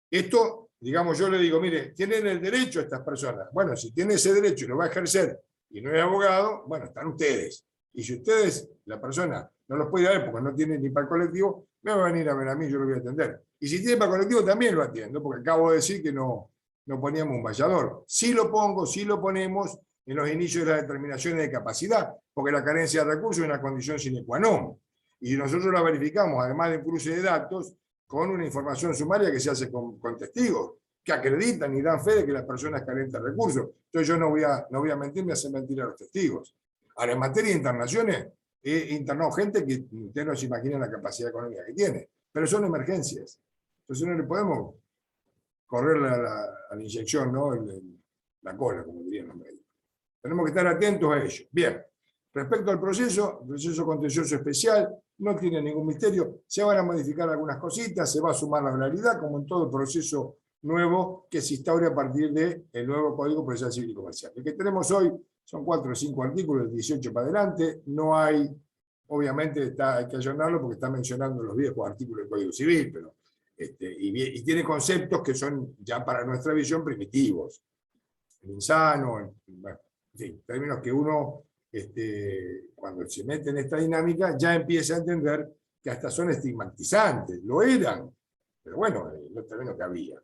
Esto, digamos, yo le digo, mire, tienen el derecho a estas personas. Bueno, si tiene ese derecho y lo va a ejercer y no es abogado, bueno, están ustedes. Y si ustedes, la persona, no los puede ver porque no tiene ni para el colectivo, me va a venir a ver a mí, yo lo voy a atender. Y si tiene para el colectivo, también lo atiendo, porque acabo de decir que no poníamos un vallador. Sí lo pongo, sí lo ponemos en los inicios de las determinaciones de capacidad, porque la carencia de recursos es una condición sine qua non. Y nosotros la verificamos, además de cruce de datos, con una información sumaria que se hace con testigos, que acreditan y dan fe de que la persona es carente de recursos. Entonces yo no voy a mentir ni hacer mentir a los testigos. Ahora, en materia de internaciones, he internado gente que ustedes no se imaginan la capacidad económica que tiene, pero son emergencias. Entonces no le podemos correr a la inyección, ¿no? La cola, como dirían los médicos. Tenemos que estar atentos a ello. Bien, respecto al proceso, el proceso contencioso especial no tiene ningún misterio. Se van a modificar algunas cositas, se va a sumar la oralidad, como en todo proceso nuevo que se instaure a partir del nuevo Código Procesal Civil y Comercial. El que tenemos hoy son 4 o 5 artículos, 18 para adelante. No hay, obviamente hay que ayornarlo porque está mencionando los viejos artículos del Código Civil, pero y tiene conceptos que son ya para nuestra visión primitivos. El insano, bueno, en fin, términos que uno, cuando se mete en esta dinámica, ya empieza a entender que hasta son estigmatizantes. Lo eran, pero bueno, los términos que había.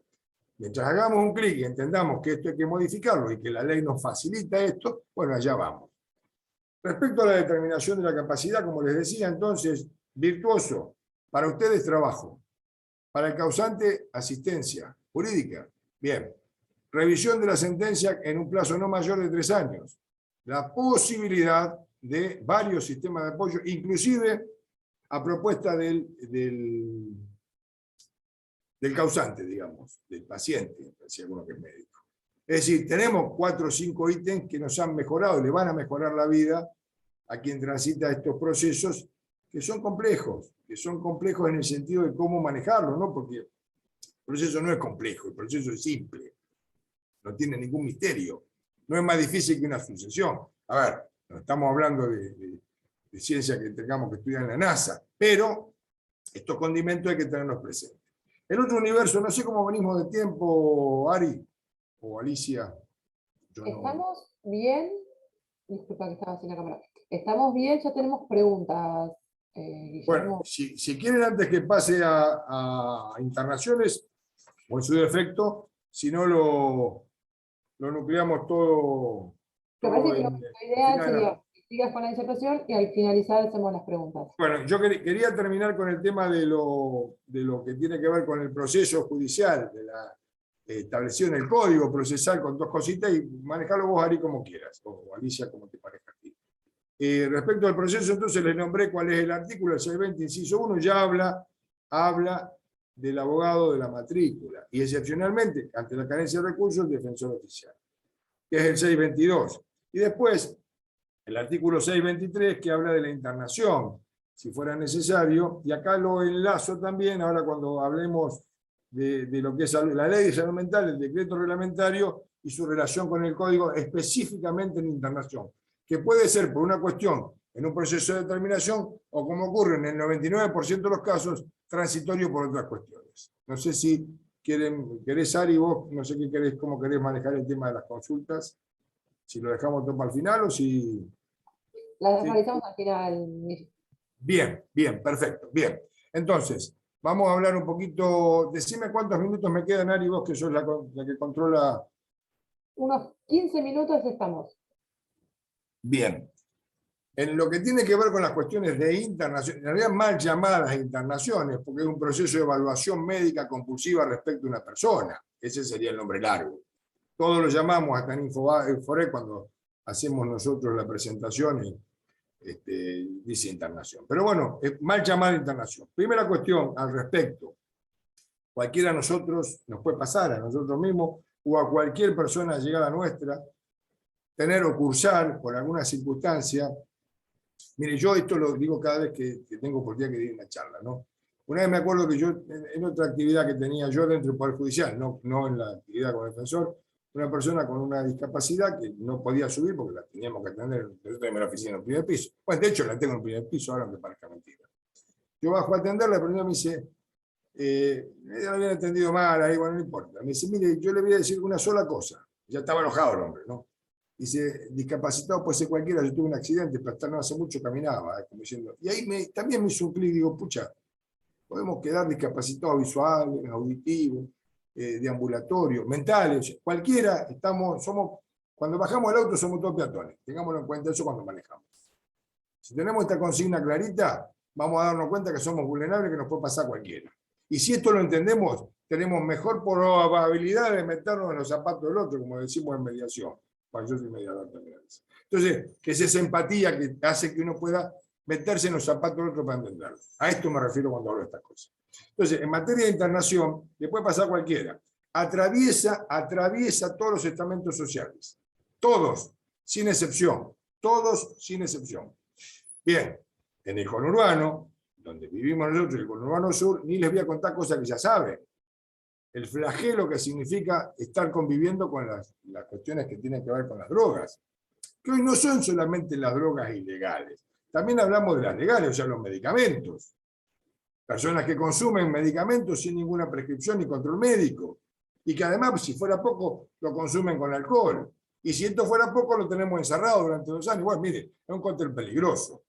Mientras hagamos un clic y entendamos que esto hay que modificarlo y que la ley nos facilita esto, bueno, allá vamos. Respecto a la determinación de la capacidad, como les decía, entonces, virtuoso, para ustedes trabajo, para el causante asistencia jurídica. Bien, revisión de la sentencia en un plazo no mayor de 3 años. La posibilidad de varios sistemas de apoyo, inclusive a propuesta del causante, digamos, del paciente, si alguno que es médico. Es decir, tenemos 4 o 5 ítems que nos han mejorado, le van a mejorar la vida a quien transita estos procesos que son complejos en el sentido de cómo manejarlo, ¿no? Porque el proceso no es complejo, el proceso es simple, no tiene ningún misterio, no es más difícil que una sucesión. A ver, no estamos hablando de ciencia que tengamos que estudiar en la NASA, pero estos condimentos hay que tenerlos presentes. El otro universo, no sé cómo venimos de tiempo, Ari o Alicia. Estamos bien, disculpa que estaba sin la cámara. Estamos bien, ya tenemos preguntas. Bueno, si quieren antes que pase a internaciones, o en su defecto, si no lo nucleamos todo. Me parece que en- lo ideal final de la- sería que sigas con la disertación y al finalizar hacemos las preguntas. Bueno, yo quería terminar con el tema de lo que tiene que ver con el proceso judicial, de la establecido en el código procesal con dos cositas y manejarlo vos, Ari, como quieras, o Alicia, como te parezca a ti. Respecto al proceso, entonces les nombré cuál es el artículo, el 620, inciso 1, ya habla del abogado de la matrícula y excepcionalmente, ante la carencia de recursos, el defensor oficial, que es el 622. Y después, el artículo 623, que habla de la internación, si fuera necesario, y acá lo enlazo también, ahora cuando hablemos de lo que es la ley de salud mental, el decreto reglamentario y su relación con el código, específicamente en internación, que puede ser por una cuestión en un proceso de determinación o, como ocurre en el 99% de los casos, transitorio por otras cuestiones. No sé si querés, Ari, vos, no sé cómo querés manejar el tema de las consultas, si lo dejamos todo para el final o si... Las Sí. realizamos al final. Bien, bien, perfecto, bien. Entonces, vamos a hablar un poquito, decime cuántos minutos me quedan, Ari, vos que sos la que controla. Unos 15 minutos estamos. Bien. En lo que tiene que ver con las cuestiones de internación, en realidad mal llamadas internaciones, porque es un proceso de evaluación médica compulsiva respecto a una persona. Ese sería el nombre largo. Todos lo llamamos, hasta en Infore, cuando hacemos nosotros la presentación, dice internación. Pero bueno, es mal llamada internación. Primera cuestión al respecto. Cualquiera de nosotros, nos puede pasar a nosotros mismos, o a cualquier persona llegada nuestra, tener o cursar por alguna circunstancia. Mire, yo esto lo digo cada vez que tengo oportunidad que ir a una charla, ¿no? Una vez me acuerdo que yo, en otra actividad que tenía yo dentro del Poder Judicial, no en la actividad como defensor, una persona con una discapacidad que no podía subir porque la teníamos que atender, yo tengo la oficina en el primer piso. Bueno, de hecho la tengo en el primer piso, ahora me parezca mentira. Yo bajo a atenderla, pero ella me dice, ella lo había entendido mal, ahí, bueno, no importa. Me dice, mire, yo le voy a decir una sola cosa. Ya estaba enojado el hombre, ¿no? Dice, discapacitado puede ser cualquiera, yo tuve un accidente, pero hasta no hace mucho caminaba, como diciendo. Y ahí también me hizo un clic, digo, pucha, podemos quedar discapacitados visuales, auditivos, deambulatorios, mentales, cualquiera, cuando bajamos el auto somos todos peatones, tengámoslo en cuenta eso cuando manejamos. Si tenemos esta consigna clarita, vamos a darnos cuenta que somos vulnerables, que nos puede pasar cualquiera. Y si esto lo entendemos, tenemos mejor probabilidad de meternos en los zapatos del otro, como decimos en mediación. Bueno, yo soy mediador también. Entonces, que es esa empatía que hace que uno pueda meterse en los zapatos del otro para entenderlo. A esto me refiero cuando hablo de estas cosas. Entonces, en materia de internación, le puede pasar a cualquiera. Atraviesa todos los estamentos sociales. Todos, sin excepción. Todos, sin excepción. Bien, en el conurbano, donde vivimos nosotros, el conurbano sur, ni les voy a contar cosas que ya saben. El flagelo que significa estar conviviendo con las cuestiones que tienen que ver con las drogas. Que hoy no son solamente las drogas ilegales. También hablamos de las legales, o sea, los medicamentos. Personas que consumen medicamentos sin ninguna prescripción ni control médico. Y que además, si fuera poco, lo consumen con alcohol. Y si esto fuera poco, lo tenemos encerrado durante 2 años. Bueno, mire, es un cóctel peligroso.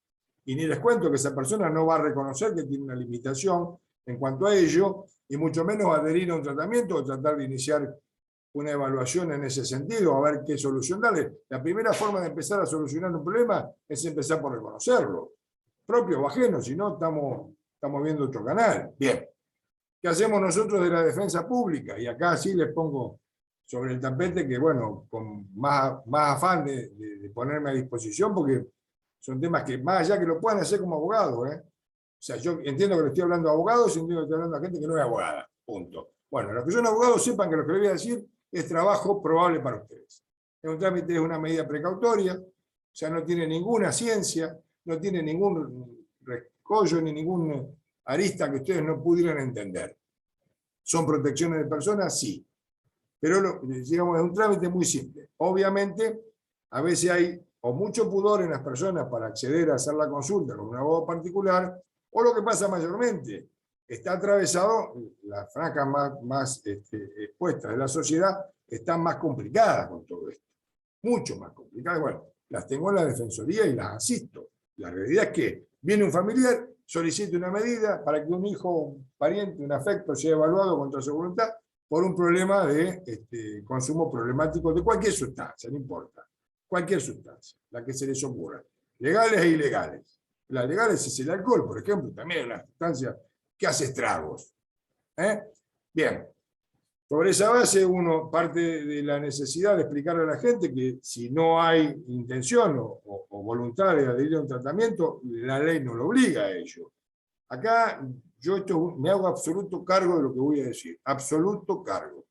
Y ni les cuento que esa persona no va a reconocer que tiene una limitación en cuanto a ello, y mucho menos adherir a un tratamiento o tratar de iniciar una evaluación en ese sentido, a ver qué solución darle. La primera forma de empezar a solucionar un problema es empezar por reconocerlo, propio o ajeno, si no estamos viendo otro canal. Bien, ¿qué hacemos nosotros de la defensa pública? Y acá sí les pongo sobre el tapete que, bueno, con más afán de ponerme a disposición, porque son temas que, más allá que lo puedan hacer como abogados, O sea, yo entiendo que le estoy hablando a abogados y entiendo que estoy hablando a gente que no es abogada, punto. Bueno, los que son abogados sepan que lo que les voy a decir es trabajo probable para ustedes. Es un trámite, es una medida precautoria, o sea, no tiene ninguna ciencia, no tiene ningún recollo ni ninguna arista que ustedes no pudieran entender. ¿Son protecciones de personas? Sí. Pero, digamos, es un trámite muy simple. Obviamente, a veces hay o mucho pudor en las personas para acceder a hacer la consulta con un abogado particular, o lo que pasa mayormente, está atravesado, las franjas más expuestas de la sociedad están más complicadas con todo esto. Mucho más complicadas. Bueno, las tengo en la defensoría y las asisto. La realidad es que viene un familiar, solicita una medida para que un hijo, un pariente, un afecto sea evaluado contra su voluntad, por un problema de consumo problemático de cualquier sustancia, no importa. Cualquier sustancia, la que se les ocurra. Legales e ilegales. Las legales es el alcohol, por ejemplo, también es una sustancia que hace estragos. Bien. Sobre esa base, uno parte de la necesidad de explicarle a la gente que si no hay intención o voluntad de adherir a un tratamiento, la ley no lo obliga a ello. Acá yo me hago absoluto cargo de lo que voy a decir, absoluto cargo.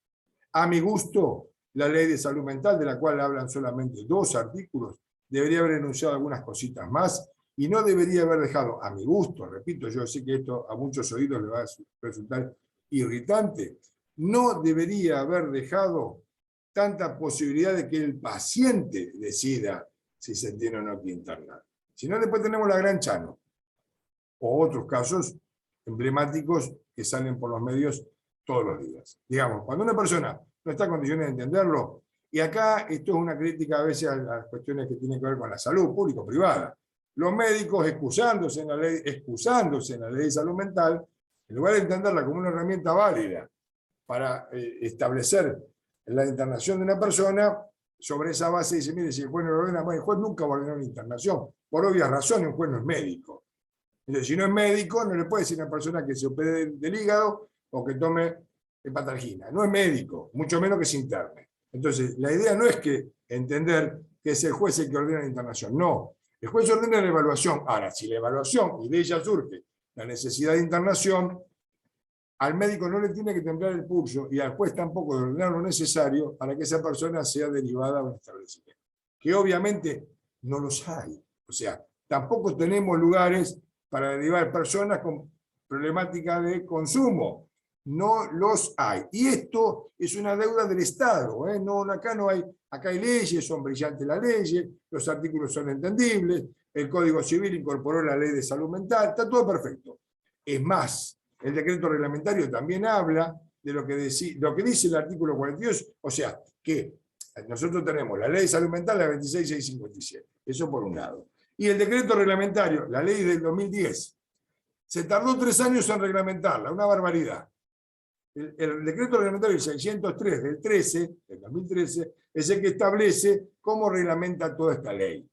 A mi gusto, la ley de salud mental, de la cual hablan solamente 2 artículos, debería haber enunciado algunas cositas más y no debería haber dejado, a mi gusto, repito, yo sé que esto a muchos oídos le va a resultar irritante, no debería haber dejado tanta posibilidad de que el paciente decida si se tiene o no que internar. Si no, después tenemos la Gran Chano, o otros casos emblemáticos que salen por los medios todos los días. Digamos, cuando una persona no está en condiciones de entenderlo, y acá esto es una crítica a veces a las cuestiones que tienen que ver con la salud público-privada. Los médicos excusándose en la ley de salud mental, en lugar de entenderla como una herramienta válida para establecer la internación de una persona, sobre esa base dice, mire, si el juez no lo ordena, bueno, el juez nunca va a ordenar una internación, por obvias razones, un juez no es médico. Entonces, si no es médico, no le puede decir a una persona que se opere del hígado o que tome hepatalgina. No es médico, mucho menos que se interne. Entonces, la idea no es que entender que es el juez el que ordena la internación, no. El juez ordena la evaluación. Ahora, si la evaluación y de ella surge la necesidad de internación, al médico no le tiene que temblar el pulso y al juez tampoco de ordenar lo necesario para que esa persona sea derivada a un establecimiento. Que obviamente no los hay. O sea, tampoco tenemos lugares para derivar personas con problemática de consumo. No los hay. Y esto es una deuda del Estado. No, acá no hay, acá hay leyes, son brillantes las leyes, los artículos son entendibles, el Código Civil incorporó la ley de salud mental, está todo perfecto. Es más, el decreto reglamentario también habla de lo que dice el artículo 42, o sea, que nosotros tenemos la ley de salud mental, la 26657, eso por un lado. Y el decreto reglamentario, la ley del 2010, se tardó 3 años en reglamentarla, una barbaridad. El decreto reglamentario 603 del 2013, es el que establece cómo reglamenta toda esta ley.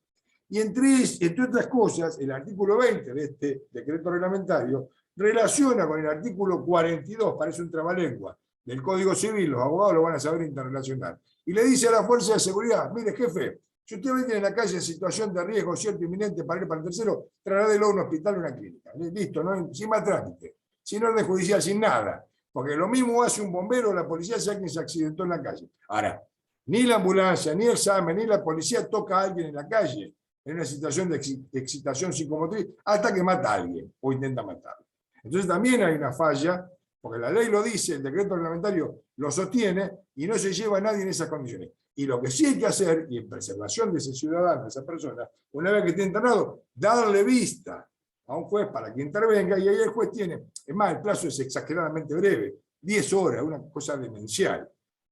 Y entre otras cosas, el artículo 20 de este decreto reglamentario relaciona con el artículo 42, parece un trabalengua, del Código Civil, los abogados lo van a saber interrelacionar. Y le dice a la fuerza de seguridad, mire jefe, si usted ve en la calle en situación de riesgo cierto inminente para ir para el tercero, trasladelo a un hospital o una clínica. Listo, ¿no? Sin más trámite, sin orden judicial, sin nada. Porque lo mismo hace un bombero o la policía si alguien se accidentó en la calle. Ahora, ni la ambulancia, ni el SAME, ni la policía toca a alguien en la calle en una situación de excitación psicomotriz hasta que mata a alguien o intenta matarlo. Entonces también hay una falla, porque la ley lo dice, el decreto reglamentario lo sostiene y no se lleva a nadie en esas condiciones. Y lo que sí hay que hacer, y en preservación de ese ciudadano, de esa persona, una vez que esté internado, darle vista a un juez para que intervenga, y ahí el juez tiene, es más, el plazo es exageradamente breve, 10 horas, una cosa demencial.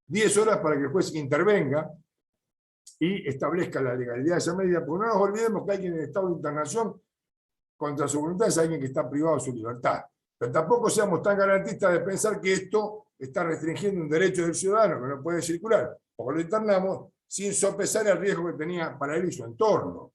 10 horas para que el juez intervenga y establezca la legalidad de esa medida, porque no nos olvidemos que alguien en estado de internación contra su voluntad es alguien que está privado de su libertad. Pero tampoco seamos tan garantistas de pensar que esto está restringiendo un derecho del ciudadano que no puede circular, porque lo internamos sin sopesar el riesgo que tenía para él y su entorno.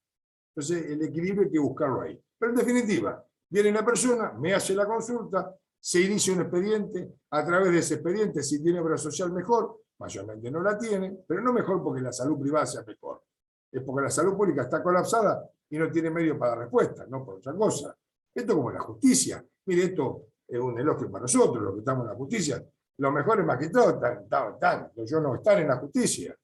Entonces, el equilibrio hay que buscarlo ahí. Pero en definitiva, viene la persona, me hace la consulta, se inicia un expediente, a través de ese expediente, si tiene obra social mejor, mayormente no la tiene, pero no mejor porque la salud privada sea mejor. Es porque la salud pública está colapsada y no tiene medio para dar respuesta, no por otra cosa. Esto como la justicia. Mire, esto es un elogio para nosotros, los que estamos en la justicia. Los mejores magistrados yo no están en la justicia.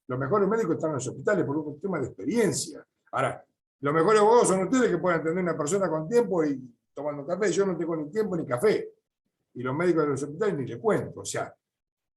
Los mejores médicos están en los hospitales por un tema de experiencia. Ahora, los mejores abogados son ustedes que pueden atender a una persona con tiempo y tomando café. Yo no tengo ni tiempo ni café. Y los médicos de los hospitales ni le cuento. O sea,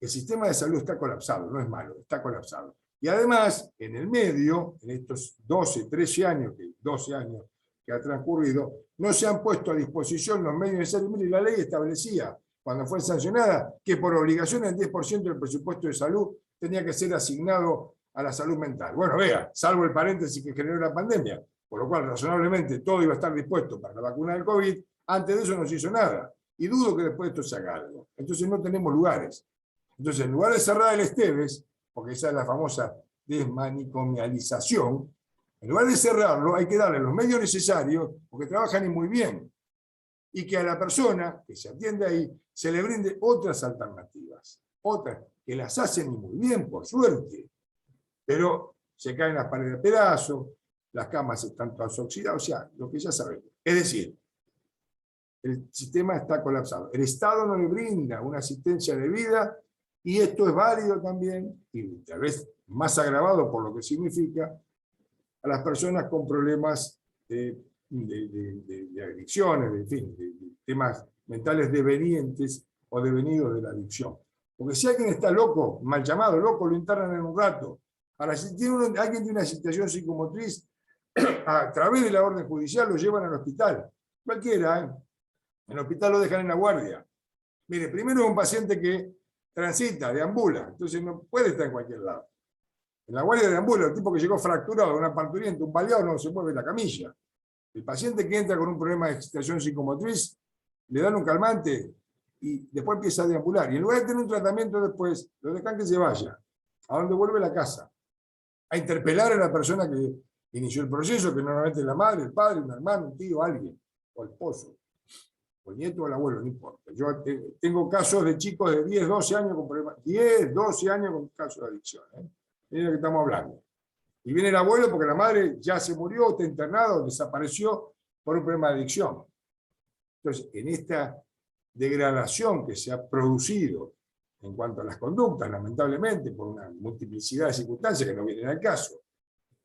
el sistema de salud está colapsado, no es malo, está colapsado. Y además, en el medio, en estos 12 años que ha transcurrido, no se han puesto a disposición los medios necesarios. Mire, la ley establecía, cuando fue sancionada, que por obligación el 10% del presupuesto de salud tenía que ser asignado a la salud mental. Bueno, vea, salvo el paréntesis que generó la pandemia, por lo cual razonablemente todo iba a estar dispuesto para la vacuna del COVID, antes de eso no se hizo nada. y dudo que después de esto se haga algo. Entonces no tenemos lugares. Entonces, en lugar de cerrar el Esteves, porque esa es la famosa desmanicomialización, en lugar de cerrarlo, hay que darle los medios necesarios, porque trabajan y muy bien, y que a la persona que se atiende ahí se le brinde otras alternativas, otras que las hacen y muy bien, por suerte, pero se caen las paredes de pedazos, las camas están todas oxidadas, o sea, lo que ya sabemos. Es decir, el sistema está colapsado. El Estado no le brinda una asistencia de vida, y esto es válido también, y tal vez más agravado por lo que significa, a las personas con problemas de adicciones, en fin, de temas mentales devenientes o devenidos de la adicción. Porque si alguien está loco, mal llamado loco, lo internan en un rato. Ahora, si alguien tiene una situación psicomotriz, a través de la orden judicial lo llevan al hospital. Cualquiera, ¿eh? En el hospital lo dejan en la guardia. Mire, primero es un paciente que transita, deambula, entonces no puede estar en cualquier lado. En la guardia deambula, el tipo que llegó fracturado, una parturienta, un baleado, no se mueve la camilla. El paciente que entra con un problema de excitación psicomotriz, le dan un calmante y después empieza a deambular. Y en lugar de tener un tratamiento después, lo dejan que se vaya. ¿A dónde vuelve? La casa. A interpelar a la persona que inició el proceso, que normalmente es la madre, el padre, un hermano, un tío, alguien, o el esposo, o el nieto o el abuelo, no importa. Yo tengo casos de chicos de 10, 12 años con problemas, 10, 12 años con casos de adicción. Es lo que estamos hablando. Y viene el abuelo porque la madre ya se murió, está internado, desapareció por un problema de adicción. Entonces, en esta degradación que se ha producido en cuanto a las conductas, lamentablemente, por una multiplicidad de circunstancias que no vienen al caso,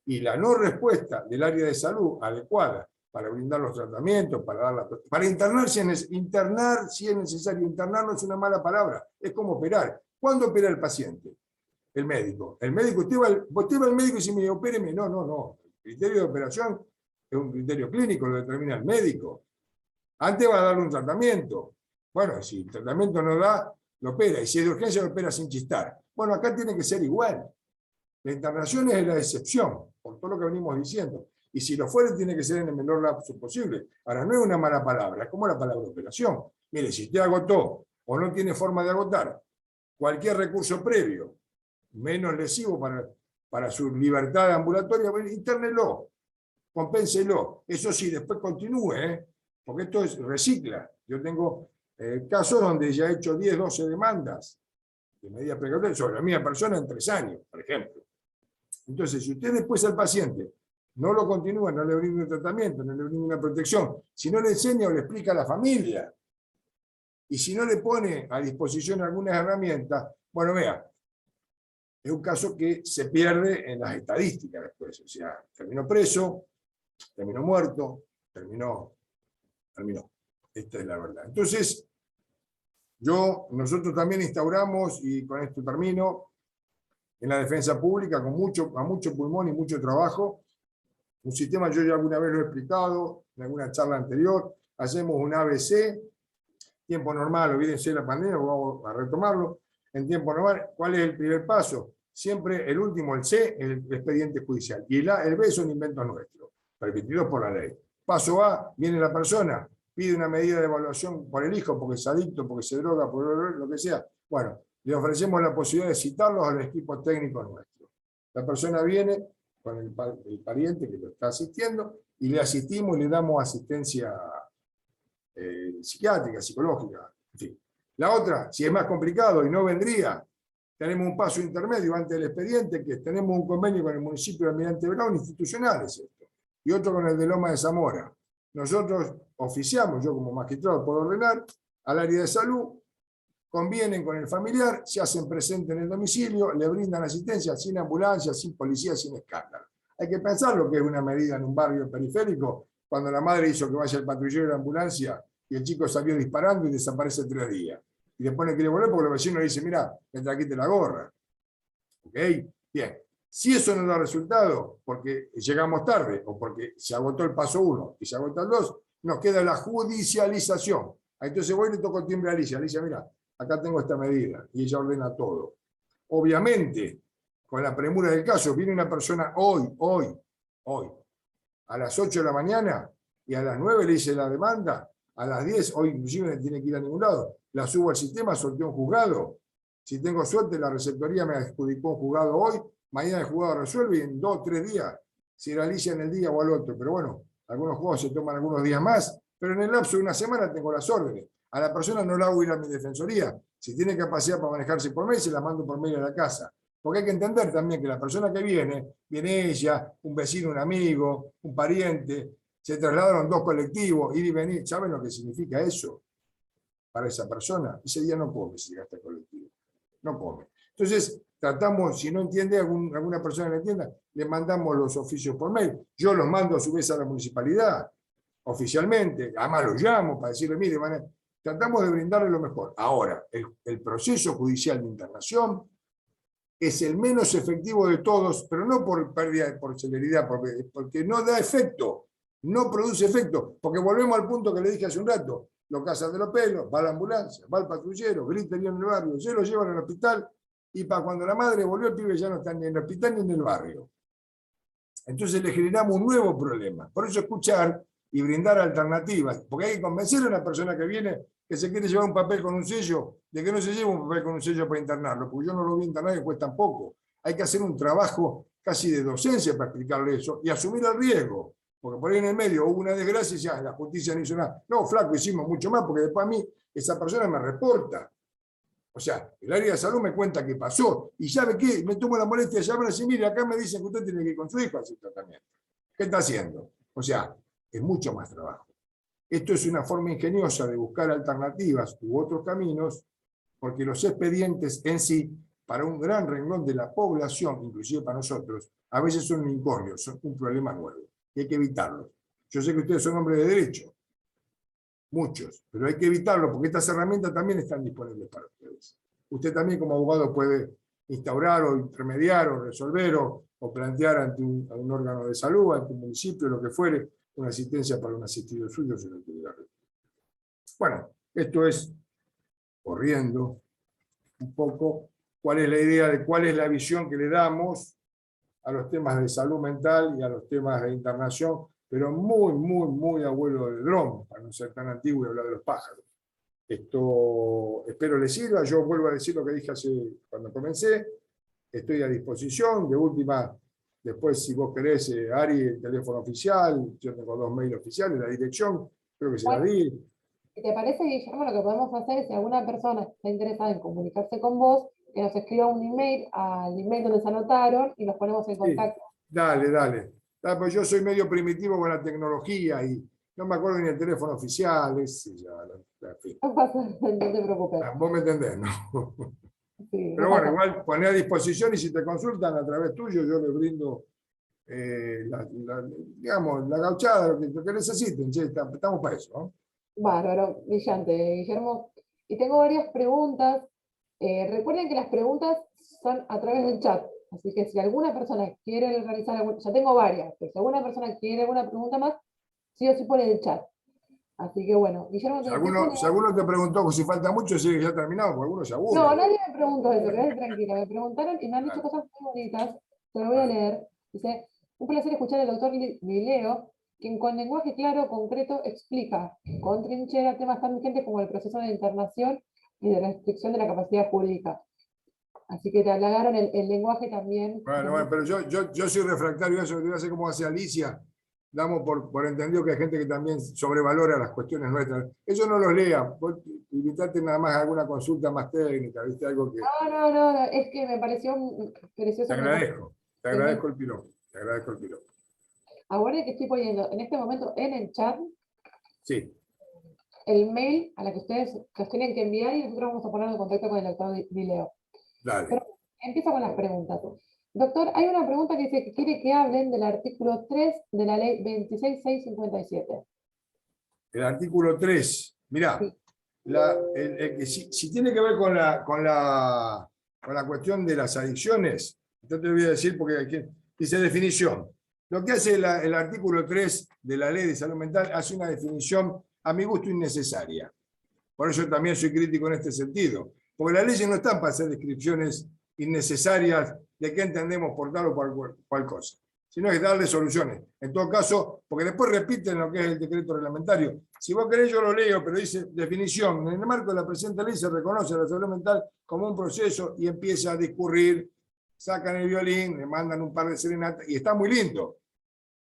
y la no respuesta del área de salud adecuada para brindar los tratamientos, para internar si es necesario. Internar no es una mala palabra, es como operar. ¿Cuándo opera el paciente? El médico. El médico, usted va al médico y dice, mire, opéreme. No. El criterio de operación es un criterio clínico, lo determina el médico. Antes va a darle un tratamiento. Bueno, si el tratamiento no da, lo opera. Y si es de urgencia, lo opera sin chistar. Bueno, acá tiene que ser igual. La internación es la excepción, por todo lo que venimos diciendo. Y si lo fuera, tiene que ser en el menor lapso posible. Ahora, no es una mala palabra, es como la palabra operación. Mire, si usted agotó o no tiene forma de agotar cualquier recurso previo, menos lesivo para su libertad ambulatoria, bueno, internelo, compénselo. Eso sí, después continúe, porque esto recicla. Yo tengo casos donde ya he hecho 10, 12 demandas de medidas precautorias sobre la misma persona en 3 años, por ejemplo. Entonces, si usted después al paciente no lo continúa, no le brinda un tratamiento, no le brinda una protección, si no le enseña o le explica a la familia, y si no le pone a disposición algunas herramientas, bueno, vea, es un caso que se pierde en las estadísticas después. O sea, terminó preso, terminó muerto, terminó. Esta es la verdad. Entonces, nosotros también instauramos, y con esto termino, en la defensa pública, a mucho pulmón y mucho trabajo, un sistema, yo ya alguna vez lo he explicado, en alguna charla anterior, hacemos un ABC, tiempo normal, olvídense de la pandemia, vamos a retomarlo, en tiempo normal, ¿cuál es el primer paso? Siempre el último, el C, el expediente judicial, y el B son inventos nuestros, permitidos por la ley. Paso A, viene la persona, pide una medida de evaluación por el hijo, porque es adicto, porque se droga, por lo que sea. Bueno, le ofrecemos la posibilidad de citarlos al equipo técnico nuestro. La persona viene con el pariente que lo está asistiendo y le asistimos y le damos asistencia psiquiátrica, psicológica, en fin. La otra, si es más complicado y no vendría, tenemos un paso intermedio antes del expediente, que tenemos un convenio con el municipio de Almirante Brown, institucional es esto, y otro con el de Loma de Zamora. Nosotros oficiamos, yo como magistrado puedo ordenar, al área de salud, convienen con el familiar, se hacen presentes en el domicilio, le brindan asistencia sin ambulancia, sin policía, sin escándalo. Hay que pensar lo que es una medida en un barrio periférico, cuando la madre hizo que vaya el patrullero de la ambulancia y el chico salió disparando y desaparece 3 días. Y después le quiere volver porque los vecinos le dicen, mirá, me trajiste la gorra. ¿Ok? Bien. Si eso no da resultado, porque llegamos tarde o porque se agotó el paso 1 y se agotó el 2, nos queda la judicialización. Entonces voy y le toco el timbre a Alicia. Alicia, mira, acá tengo esta medida. Y ella ordena todo. Obviamente, con la premura del caso, viene una persona hoy, a las 8 de la mañana y a las 9 le hice la demanda. a las 10, hoy inclusive no tiene que ir a ningún lado, la subo al sistema, sorteo un juzgado. Si tengo suerte, la receptoría me adjudicó un juzgado hoy, mañana el juzgado resuelve y en 2 o 3 días se realiza en el día o al otro. Pero bueno, algunos juegos se toman algunos días más, pero en el lapso de una semana tengo las órdenes. A la persona no la hago ir a mi defensoría. Si tiene capacidad para manejarse por mail, se la mando por mail a la casa. Porque hay que entender también que la persona que viene ella, un vecino, un amigo, un pariente, se trasladaron 2 colectivos, ir y venir. ¿Saben lo que significa eso para esa persona? Ese día no come si llega hasta el colectivo. No come. Entonces, tratamos, si no entiende, alguna persona que entienda, le mandamos los oficios por mail. Yo los mando a su vez a la municipalidad, oficialmente. Además los llamo para decirle, mire, tratamos de brindarle lo mejor. Ahora, el proceso judicial de internación es el menos efectivo de todos, pero no por pérdida, por celeridad, porque no da efecto, no produce efecto, porque volvemos al punto que le dije hace un rato, lo cazan de los pelos, va la ambulancia, va el patrullero, grita en el barrio, se lo llevan al hospital, y para cuando la madre volvió, el pibe ya no está ni en el hospital ni en el barrio. Entonces le generamos un nuevo problema. Por eso escuchar y brindar alternativas, porque hay que convencer a una persona que viene que se quiere llevar un papel con un sello, de que no se lleve un papel con un sello para internarlo, porque yo no lo voy a internar y cuesta poco. Hay que hacer un trabajo casi de docencia para explicarle eso y asumir el riesgo, porque por ahí en el medio hubo una desgracia y ya la justicia no hizo nada. No, flaco, hicimos mucho más, porque después a mí esa persona me reporta. O sea, el área de salud me cuenta que pasó, y ¿sabe qué? Me tomo la molestia de llamar y decir, mire, acá me dicen que usted tiene que ir con su hijo a hacer tratamiento. ¿Qué está haciendo? O sea, es mucho más trabajo. Esto es una forma ingeniosa de buscar alternativas u otros caminos, porque los expedientes en sí, para un gran renglón de la población, inclusive para nosotros, a veces son un incordio, son un problema nuevo, y hay que evitarlo. Yo sé que ustedes son hombres de derecho, muchos, pero hay que evitarlo, porque estas herramientas también están disponibles para ustedes. Usted también como abogado puede instaurar o intermediar o resolver o plantear ante un órgano de salud, ante un municipio, lo que fuere, una asistencia para un asistido suyo si no tuviera. Bueno, esto es, corriendo un poco, cuál es la idea de cuál es la visión que le damos a los temas de salud mental y a los temas de internación, pero muy, muy, muy abuelo del dron, para no ser tan antiguo y hablar de los pájaros. Esto espero les sirva. Yo vuelvo a decir lo que dije cuando comencé. Estoy a disposición. De última, después, si vos querés, Ari, el teléfono oficial, yo tengo 2 mails oficiales, la dirección, creo que se la di. Si te parece, Guillermo, lo que podemos hacer es, si alguna persona está interesada en comunicarse con vos, que nos escriba un email al email donde se anotaron y nos ponemos en contacto. Dale, dale. Pues yo soy medio primitivo con la tecnología y no me acuerdo ni el teléfono oficial. No pasa, no te preocupes. Vos me entendés, ¿no? Sí, pero no bueno, pasa. igual poné a disposición y si te consultan a través tuyo, yo les brindo digamos, la gauchada, lo que necesiten. Che, estamos para eso, ¿no? Bárbaro, brillante, Guillermo. Y tengo varias preguntas. Recuerden que las preguntas son a través del chat. Así que si alguna persona quiere realizar alguna, ya tengo varias, pero si alguna persona quiere alguna pregunta más, sí o sí pone el chat. Así que bueno, Guillermo, Si alguno te preguntó si falta mucho, sí, ya terminado, porque algunos se aburren. No, nadie me preguntó eso, quédate tranquila. Me preguntaron y me han dicho cosas muy bonitas. Te lo voy a leer. Dice, un placer escuchar al doctor Lileo, quien con lenguaje claro, concreto, explica con trinchera temas tan vigentes como el proceso de internación y de restricción de la capacidad jurídica. Así que te halagaron el lenguaje también. Bueno, pero yo soy refractario a eso, debe ser como hace Alicia. Damos por entendido que hay gente que también sobrevalora las cuestiones nuestras. Ellos no los lean, vos invitate nada más a alguna consulta más técnica, ¿viste? Algo que... No, es que me pareció precioso. Te agradezco el piropo, te agradezco el piropo. Ahora que estoy poniendo en este momento en el chat, sí, el mail a la que ustedes los tienen que enviar y nosotros vamos a poner en contacto con el doctor Lileo. Dale. Pero empiezo con las preguntas. Doctor, hay una pregunta que dice que quiere que hablen del artículo 3 de la ley 26657. El artículo 3, mirá, Sí. si tiene que ver con la cuestión de las adicciones, yo te lo voy a decir porque aquí dice definición. Lo que hace el artículo 3 de la ley de salud mental hace una definición a mi gusto innecesaria. Por eso también soy crítico en este sentido. Porque las leyes no están para hacer descripciones innecesarias de qué entendemos por tal o por cual cosa. sino es darle soluciones. En todo caso, porque después repiten lo que es el decreto reglamentario. Si vos querés, yo lo leo, pero dice definición. En el marco de la presente ley se reconoce la salud mental como un proceso y empieza a discurrir, sacan el violín, le mandan un par de serenatas, y está muy lindo.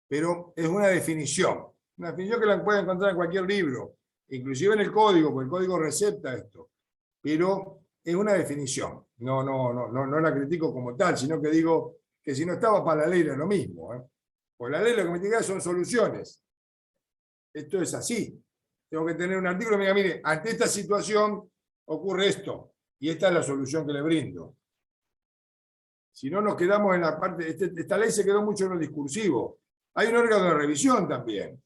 Pero es una definición que la pueden encontrar en cualquier libro, inclusive en el código, porque el código recepta esto. Pero es una definición. No la critico como tal, sino que digo que si no estaba para la ley era lo mismo. Pues la ley lo que me diga son soluciones. Esto es así. Tengo que tener un artículo que me diga, mire, ante esta situación ocurre esto, y esta es la solución que le brindo. Si no nos quedamos en la parte, esta ley se quedó mucho en lo discursivo. Hay un órgano de revisión también.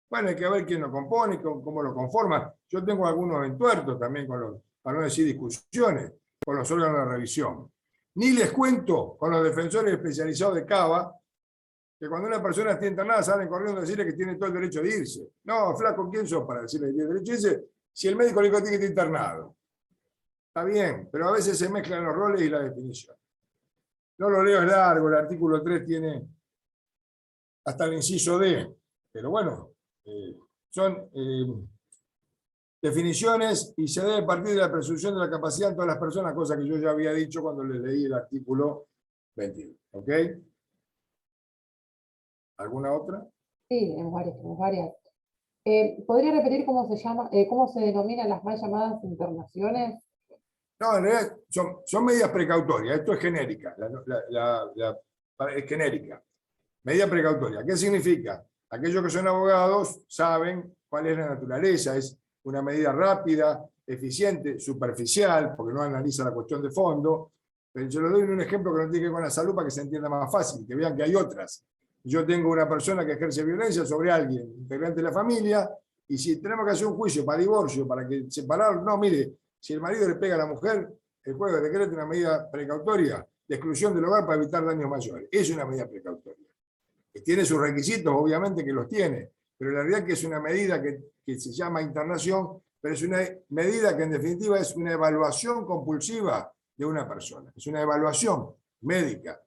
Bueno, hay que ver quién lo compone, cómo lo conforma. Yo tengo algunos entuertos también con los, para no decir discusiones, con los órganos de revisión. Ni les cuento con los defensores especializados de Cava, que cuando una persona está internada salen corriendo a decirle que tiene todo el derecho de irse. No, flaco, ¿quién sos para decirle que tiene derecho de irse? Si el médico le dijo que tiene que estar internado. Está bien, pero a veces se mezclan los roles y la definición. No lo leo, es largo, el artículo 3 tiene hasta el inciso D, pero bueno, son definiciones y se debe partir de la presunción de la capacidad de todas las personas, cosa que yo ya había dicho cuando les leí el artículo 21. ¿Ok? ¿Alguna otra? Sí, tenemos varias. ¿Podría repetir cómo se llama, cómo se denominan las mal llamadas internaciones? No, en realidad son medidas precautorias. Esto es genérica. Es genérica. Medida precautoria. ¿Qué significa? Aquellos que son abogados saben cuál es la naturaleza. Es una medida rápida, eficiente, superficial, porque no analiza la cuestión de fondo. Pero yo les doy un ejemplo que no tiene que ver con la salud para que se entienda más fácil, que vean que hay otras. Yo tengo una persona que ejerce violencia sobre alguien, integrante de la familia, y si tenemos que hacer un juicio para divorcio, para que separar, no, mire, si el marido le pega a la mujer, el juez decreta una medida precautoria de exclusión del hogar para evitar daños mayores. Es una medida precautoria. Que tiene sus requisitos, obviamente que los tiene, pero la realidad es que es una medida que se llama internación, pero es una medida que en definitiva es una evaluación compulsiva de una persona. Es una evaluación médica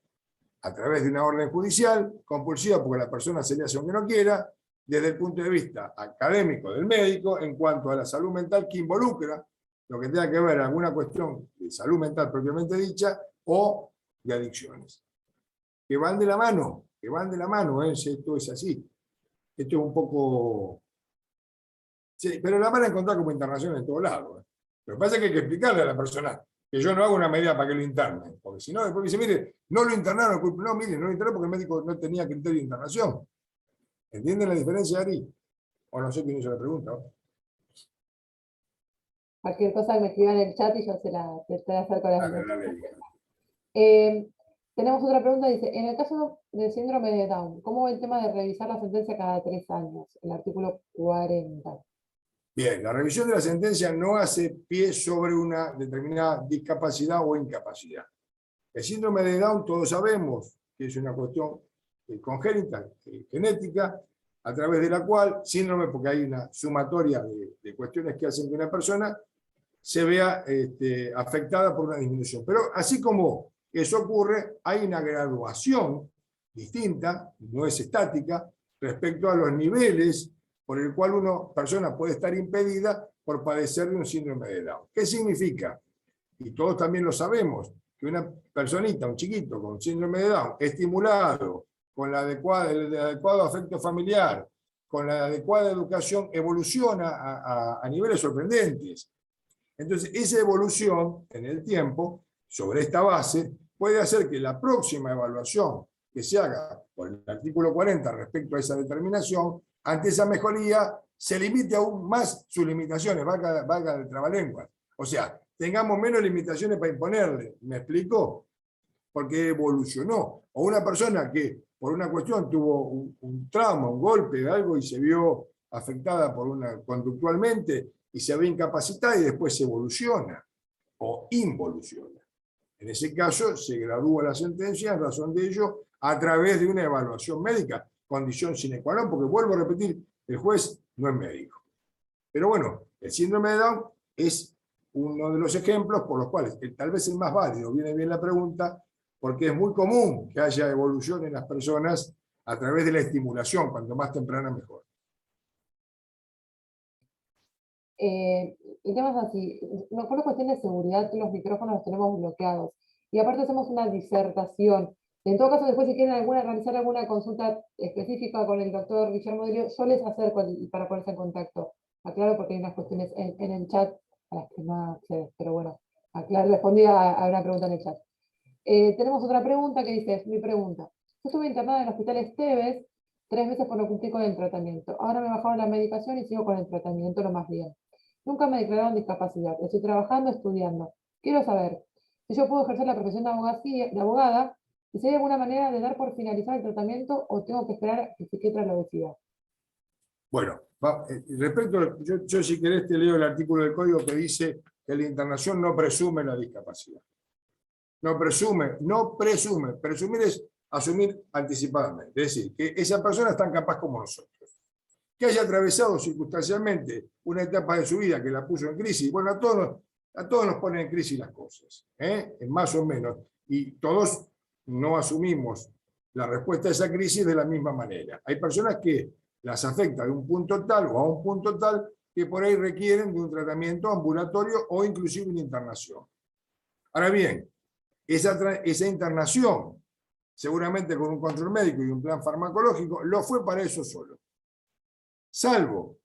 a través de una orden judicial, compulsiva porque la persona se le hace aunque no quiera, desde el punto de vista académico del médico, en cuanto a la salud mental que involucra lo que tenga que ver alguna cuestión de salud mental propiamente dicha o de adicciones. Que van de la mano, esto es así. Esto es un poco... Sí, pero la van a encontrar como internación en todos lados. Lo que pasa es que hay que explicarle a la persona que yo no hago una medida para que lo internen, porque si no, después me dice, mire, no lo internaron, no, mire, no lo internaron porque el médico no tenía criterio de internación. ¿Entienden la diferencia, Ari? O no sé quién hizo la pregunta, ¿no? Cualquier cosa que me escriban en el chat y yo se la acerco a la tenemos otra pregunta, dice, en el caso del síndrome de Down, ¿cómo va el tema de revisar la sentencia cada 3 años? El artículo 40. Bien, la revisión de la sentencia no hace pie sobre una determinada discapacidad o incapacidad. El síndrome de Down todos sabemos que es una cuestión congénita, genética, a través de la cual, síndrome porque hay una sumatoria de cuestiones que hacen que una persona se vea afectada por una disminución. Pero así como eso ocurre, hay una graduación distinta, no es estática, respecto a los niveles por el cual una persona puede estar impedida por padecer de un síndrome de Down. ¿Qué significa? Y todos también lo sabemos, que una personita, un chiquito con síndrome de Down, estimulado, con el adecuado afecto familiar, con la adecuada educación, evoluciona a niveles sorprendentes. Entonces, esa evolución en el tiempo, sobre esta base, puede hacer que la próxima evaluación que se haga por el artículo 40 respecto a esa determinación, ante esa mejoría, se limite aún más sus limitaciones, valga el trabalenguas. O sea, tengamos menos limitaciones para imponerle. ¿Me explico? Porque evolucionó. O una persona que por una cuestión tuvo un trauma, un golpe, algo, y se vio afectada conductualmente, y se ve incapacitada y después se evoluciona o involuciona. En ese caso se gradúa la sentencia en razón de ello a través de una evaluación médica, condición sine qua non, porque vuelvo a repetir, el juez no es médico. Pero bueno, el síndrome de Down es uno de los ejemplos por los cuales, tal vez el más válido, viene bien la pregunta, porque es muy común que haya evolución en las personas a través de la estimulación, cuanto más temprana mejor. El tema es así, no, por una cuestión de seguridad los micrófonos los tenemos bloqueados, y aparte hacemos una disertación. En todo caso, después si quieren realizar alguna consulta específica con el doctor Guillermo Delio, yo les acerco para ponerse en contacto. Aclaro porque hay unas cuestiones en el chat a las que no accedo, pero bueno, aclaro, respondí a una pregunta en el chat. Tenemos otra pregunta que dice, es mi pregunta. Yo estuve internada en el hospital Esteves 3 veces por no cumplir con el tratamiento. Ahora me bajaron la medicación y sigo con el tratamiento lo más bien. Nunca me declararon discapacidad. Estoy trabajando, estudiando. Quiero saber si yo puedo ejercer la profesión de abogada y si hay alguna manera de dar por finalizar el tratamiento o tengo que esperar a que el psiquiatra lo decida. Bueno, respecto, yo si querés te leo el artículo del código que dice que la internación no presume la discapacidad. No presume, no presume. Presumir es asumir anticipadamente. Es decir, que esa persona es tan capaz como nosotros. Que haya atravesado circunstancialmente una etapa de su vida que la puso en crisis. Bueno, a todos nos ponen en crisis las cosas, más o menos. Y todos no asumimos la respuesta a esa crisis de la misma manera. Hay personas que las afecta de un punto tal o a un punto tal que por ahí requieren de un tratamiento ambulatorio o inclusive una internación. Ahora bien, esa internación, seguramente con un control médico y un plan farmacológico, lo fue para eso solo. Salvo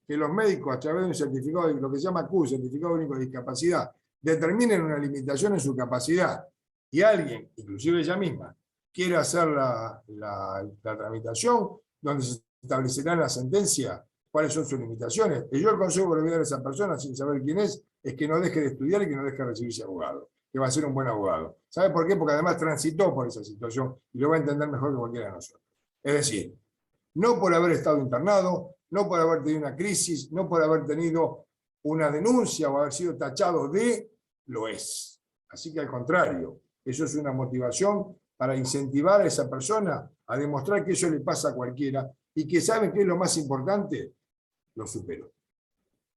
que los médicos, a través de un certificado, lo que se llama CU, Certificado Único de Discapacidad, determinen una limitación en su capacidad y alguien, inclusive ella misma, quiere hacer la tramitación, donde se establecerá en la sentencia cuáles son sus limitaciones. Y yo el consejo que le voy a dar a esa persona, sin saber quién es que no deje de estudiar y que no deje de recibirse abogado, que va a ser un buen abogado. ¿Sabe por qué? Porque además transitó por esa situación y lo va a entender mejor que cualquiera de nosotros. Es decir, no por haber estado internado, no por haber tenido una crisis, no por haber tenido una denuncia o haber sido tachado de, lo es. Así que al contrario, eso es una motivación para incentivar a esa persona a demostrar que eso le pasa a cualquiera y que saben que es lo más importante, lo superó.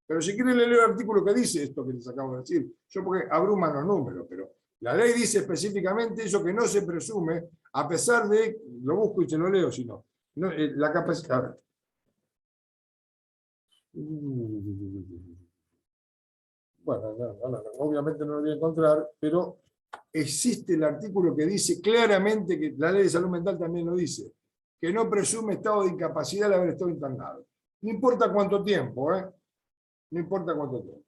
Pero si quieren leer el artículo que dice esto que les acabo de decir, yo porque abruman los números, pero la ley dice específicamente eso que no se presume, a pesar de, lo busco y se lo leo, si no, la capacidad. Bueno, obviamente no lo voy a encontrar, pero existe el artículo que dice claramente, que la ley de salud mental también lo dice, que no presume estado de incapacidad al haber estado internado. No importa cuánto tiempo, no importa cuánto tiempo.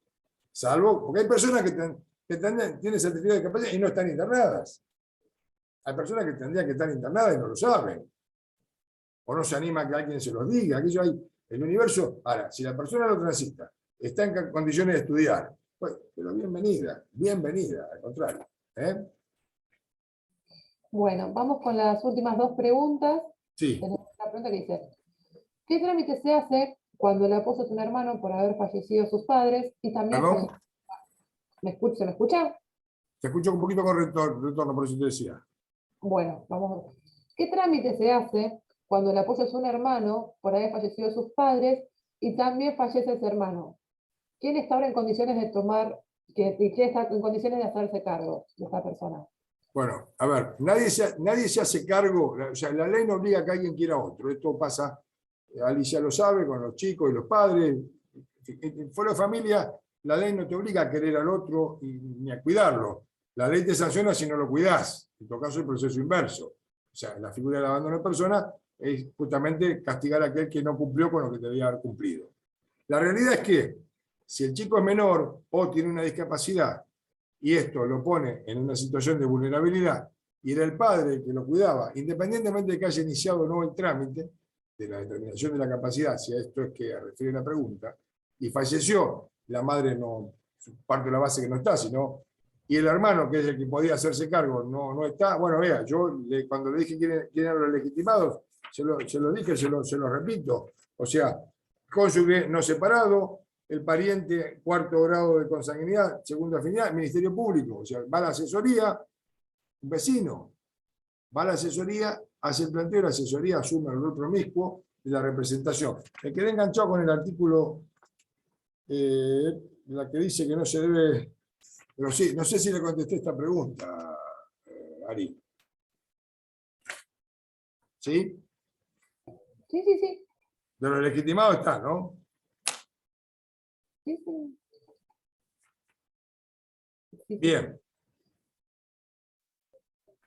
Salvo, porque hay personas que tienen certificado de discapacidad y no están internadas. Hay personas que tendrían que estar internadas y no lo saben. O no se anima a que alguien se los diga. Aquello hay, el universo. Ahora, si la persona lo transita, está en condiciones de estudiar, pues, pero bienvenida, al contrario. Bueno, vamos con las últimas 2 preguntas. Sí. Tenemos una pregunta que dice, ¿qué trámite se hace cuando le apoya a un hermano por haber fallecido sus padres y también... ¿Perdón? ¿Se me escucha? Te escucho un poquito con retorno, por eso te decía. Bueno, vamos a ver. ¿Qué trámite se hace cuando le apoya a un hermano por haber fallecido sus padres y también fallece ese hermano? ¿Quién está ahora en condiciones de tomar, quién está en condiciones de hacerse cargo de esta persona? Bueno, a ver, nadie se hace cargo, o sea, la ley no obliga a que alguien quiera a otro. Esto pasa, Alicia lo sabe, con los chicos y los padres. Fuera de familia, la ley no te obliga a querer al otro ni a cuidarlo. La ley te sanciona si no lo cuidás. En todo caso, el proceso inverso. O sea, la figura del abandono de persona es justamente castigar a aquel que no cumplió con lo que debía haber cumplido. La realidad es que si el chico es menor o tiene una discapacidad y esto lo pone en una situación de vulnerabilidad y era el padre el que lo cuidaba, independientemente de que haya iniciado o no el trámite de la determinación de la capacidad, si a esto es que refiere la pregunta, y falleció, la madre no, parte de la base que no está, sino, y el hermano, que es el que podía hacerse cargo, no está. Bueno, vea, yo cuando le dije quién eran los legitimados, se lo dije, se lo repito. O sea, cónyuge no separado, el pariente 4º grado de consanguinidad, 2ª afinidad, Ministerio Público. O sea, va a la asesoría, un vecino, va a la asesoría, hace el planteo, la asesoría asume el rol promiscuo de la representación. Me quedé enganchado con el artículo la que dice que no se debe... Pero sí, no sé si le contesté esta pregunta, Ari. ¿Sí? Sí, sí, sí. De lo legitimado está, ¿no? Sí, sí. Sí, sí. Bien.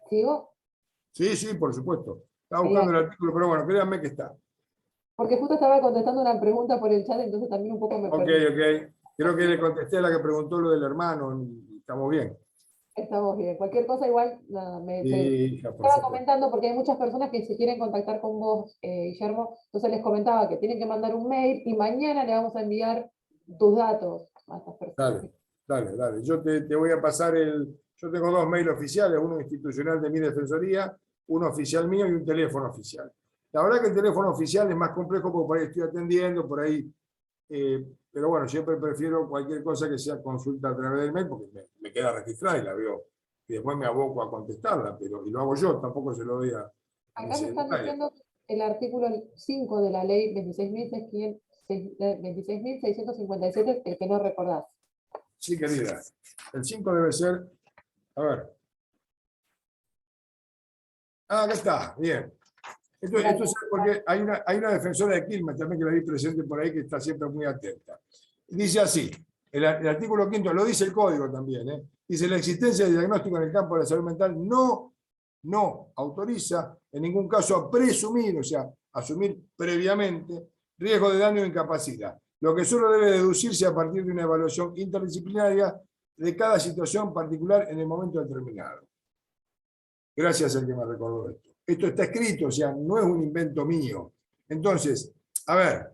¿Sigo? Sí, sí, por supuesto. Estaba buscando el artículo, pero bueno, créanme que está. Porque justo estaba contestando una pregunta por el chat, entonces también un poco me Ok, perdí. ok. Creo que le contesté a la que preguntó lo del hermano. Estamos bien. Estamos bien. Cualquier cosa igual, nada, Sí, ya, por estaba supuesto. comentando porque hay muchas personas que se quieren contactar con vos, Guillermo. Entonces les comentaba que tienen que mandar un mail y mañana le vamos a enviar tus datos a estas personas. Dale. Yo te voy a pasar Yo tengo 2 mails oficiales, uno institucional de mi defensoría, uno oficial mío y un teléfono oficial. La verdad que el teléfono oficial es más complejo porque por ahí estoy atendiendo, por ahí. Pero bueno, siempre prefiero cualquier cosa que sea consulta a través del mail porque me queda registrada y la veo. Y después me aboco a contestarla, y lo hago yo, tampoco se lo doy a mi Acá me están secretaria. diciendo el artículo 5 de la ley 26.657, el que no recordás. Sí, querida. El 5 debe ser. A ver. Ah, acá está, bien. Esto es porque hay una defensora de Quilmes también que la vi presente por ahí que está siempre muy atenta. Dice así, el artículo 5, lo dice el código también, dice la existencia de diagnóstico en el campo de la salud mental no autoriza en ningún caso a presumir, o sea, asumir previamente riesgo de daño o incapacidad, lo que solo debe deducirse a partir de una evaluación interdisciplinaria de cada situación particular en el momento determinado. Gracias al que me recordó esto. Esto está escrito, o sea, no es un invento mío. Entonces, a ver,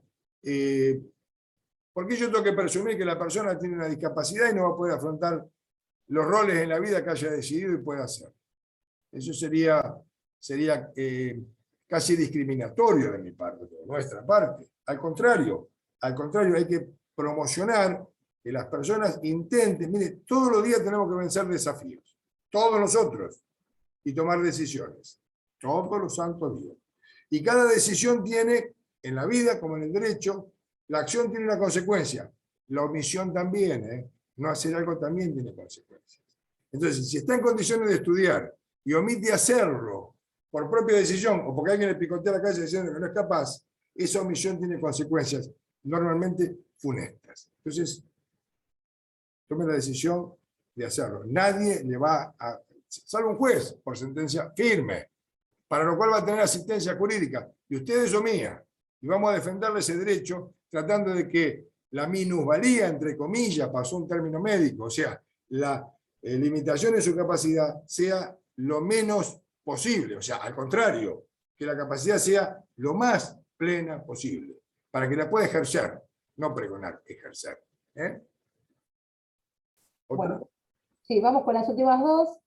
¿por qué yo tengo que presumir que la persona tiene una discapacidad y no va a poder afrontar los roles en la vida que haya decidido y pueda hacer? Eso sería casi discriminatorio de mi parte, de nuestra parte. Al contrario, hay que promocionar que las personas intenten, mire, todos los días tenemos que vencer desafíos, todos nosotros, y tomar decisiones, todos los santos días. Y cada decisión tiene, en la vida como en el derecho, la acción tiene una consecuencia, la omisión también, no hacer algo también tiene consecuencias. Entonces, si está en condiciones de estudiar y omite hacerlo por propia decisión o porque alguien le picotea la calle diciendo que no es capaz, esa omisión tiene consecuencias normalmente funestas. Entonces, tome la decisión de hacerlo. Nadie le va a, salvo un juez, por sentencia firme, para lo cual va a tener asistencia jurídica, y ustedes o mía, y vamos a defenderle ese derecho tratando de que la minusvalía, entre comillas, pasó un término médico, o sea, la limitación en su capacidad sea lo menos posible, o sea, al contrario, que la capacidad sea lo más plena posible, para que la pueda ejercer, no pregonar, ejercer. Bueno, sí, vamos con las últimas dos.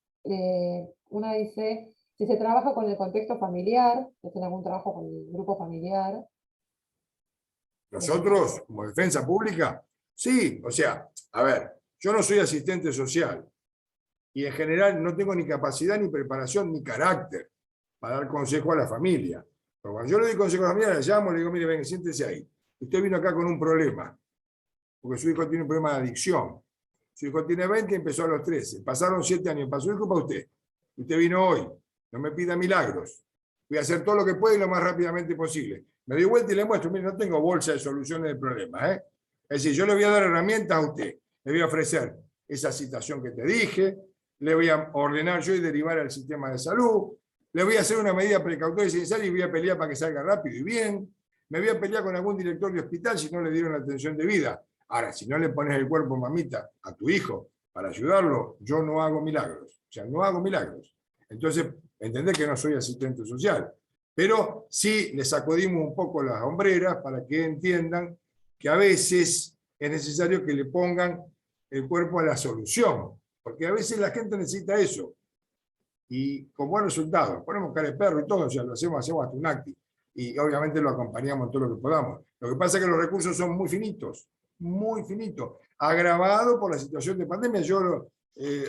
Una dice, si se trabaja con el contexto familiar, si hacen algún trabajo con el grupo familiar. Nosotros, como defensa pública, sí, o sea, a ver, yo no soy asistente social y en general no tengo ni capacidad, ni preparación, ni carácter para dar consejo a la familia. Pero cuando yo le doy consejo a la familia, le llamo, le digo, mire, venga, siéntese ahí. Usted vino acá con un problema, porque su hijo tiene un problema de adicción. Su hijo tiene 20 y empezó a los 13. Pasaron 7 años, pasó el hijo para usted. Usted vino hoy, no me pida milagros. Voy a hacer todo lo que pueda y lo más rápidamente posible. Me doy vuelta y le muestro, mire, no tengo bolsa de soluciones del problema. Es decir, yo le voy a dar herramientas a usted. Le voy a ofrecer esa citación que te dije, le voy a ordenar yo y derivar al sistema de salud, le voy a hacer una medida precautoria y necesaria y voy a pelear para que salga rápido y bien. Me voy a pelear con algún director de hospital si no le dieron la atención debida. Ahora, si no le pones el cuerpo, mamita, a tu hijo para ayudarlo, yo no hago milagros. O sea, no hago milagros. Entonces, entendés que no soy asistente social. Pero sí les sacudimos un poco las hombreras para que entiendan que a veces es necesario que le pongan el cuerpo a la solución. Porque a veces la gente necesita eso. Y con buen resultado. Ponemos cara de perro y todo, o sea, lo hacemos hasta un acti. Y obviamente lo acompañamos en todo lo que podamos. Lo que pasa es que los recursos son muy finitos. Muy finito, agravado por la situación de pandemia. Yo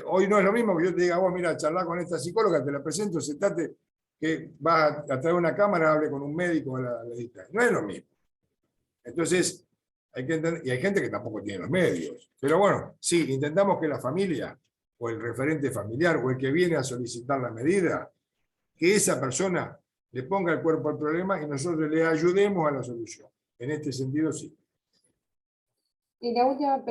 hoy no es lo mismo que yo te diga, vos mira, charlá con esta psicóloga, te la presento, sentate, que vas a traer una cámara, hable con un médico a la distancia. No es lo mismo. Entonces, hay que entender, y hay gente que tampoco tiene los medios. Pero bueno, sí, intentamos que la familia, o el referente familiar, o el que viene a solicitar la medida, que esa persona le ponga el cuerpo al problema y nosotros le ayudemos a la solución. En este sentido, sí. Y la última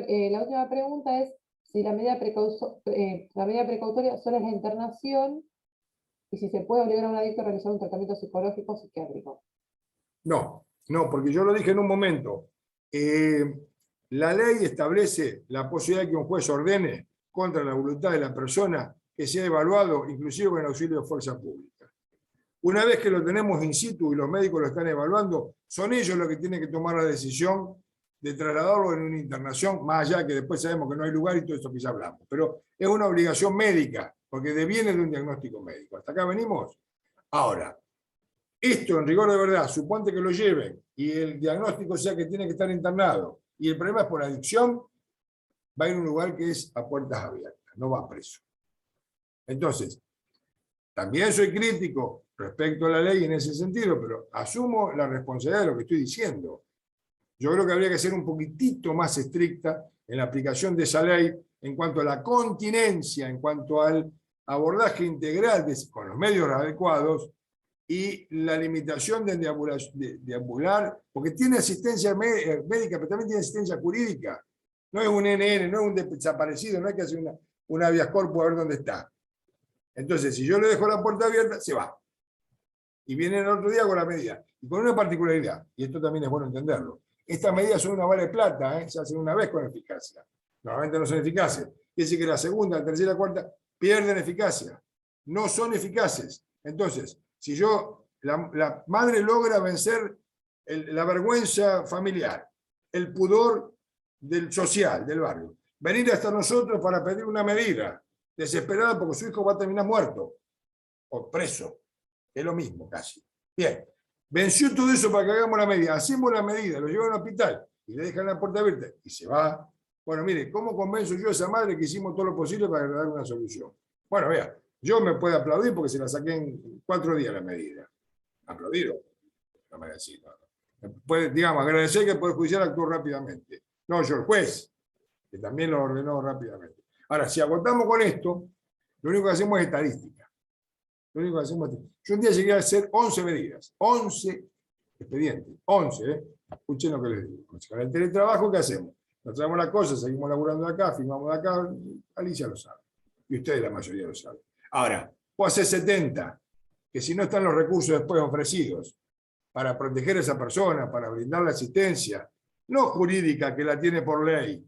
pregunta es si la medida precautoria solo es la internación y si se puede obligar a un adicto a realizar un tratamiento psicológico o psiquiátrico. No, no, porque yo lo dije en un momento. La ley establece la posibilidad de que un juez ordene contra la voluntad de la persona que sea evaluado, inclusive con el auxilio de fuerza pública. Una vez que lo tenemos in situ y los médicos lo están evaluando, son ellos los que tienen que tomar la decisión de trasladarlo en una internación, más allá que después sabemos que no hay lugar y todo esto que ya hablamos. Pero es una obligación médica, porque deviene de un diagnóstico médico. ¿Hasta acá venimos? Ahora, esto en rigor de verdad, suponte que lo lleven y el diagnóstico sea que tiene que estar internado y el problema es por adicción, va a ir a un lugar que es a puertas abiertas, no va preso. Entonces, también soy crítico respecto a la ley en ese sentido, pero asumo la responsabilidad de lo que estoy diciendo. Yo creo que habría que ser un poquitito más estricta en la aplicación de esa ley en cuanto a la continencia, en cuanto al abordaje integral con los medios adecuados y la limitación de deambular, porque tiene asistencia médica, pero también tiene asistencia jurídica. No es un NN, no es un desaparecido, no hay que hacer una habeas corpus a ver dónde está. Entonces, si yo le dejo la puerta abierta, se va. Y viene el otro día con la medida. Y con una particularidad, y esto también es bueno entenderlo. Estas medidas son una vale plata, se hacen una vez con eficacia. Normalmente no son eficaces. Quiere decir que la segunda, la tercera, la cuarta pierden eficacia. No son eficaces. Entonces, si la madre logra vencer la vergüenza familiar, el pudor social del barrio, venir hasta nosotros para pedir una medida, desesperada porque su hijo va a terminar muerto o preso, es lo mismo casi. Bien, venció todo eso para que hagamos la medida, hacemos la medida, lo llevan al hospital y le dejan la puerta abierta y se va. Bueno, mire, ¿cómo convenzo yo a esa madre que hicimos todo lo posible para dar una solución? Bueno, vea, yo me puedo aplaudir porque se la saqué en 4 días la medida. ¿Aplaudido? No me decís, no. Puede, digamos, agradecer que el Poder Judicial actuó rápidamente. No, yo el juez, que también lo ordenó rápidamente. Ahora, si agotamos con esto, lo único que hacemos es estadística. Lo único que hacemos es... Yo un día llegué a hacer 11 medidas, 11 expedientes, 11, escuchen lo que les digo. Con el teletrabajo, ¿qué hacemos? Nos traemos la cosa, seguimos laburando de acá, firmamos de acá, Alicia lo sabe. Y ustedes la mayoría lo saben. Ahora, puedo hacer 70, que si no están los recursos después ofrecidos para proteger a esa persona, para brindarle asistencia, no jurídica, que la tiene por ley.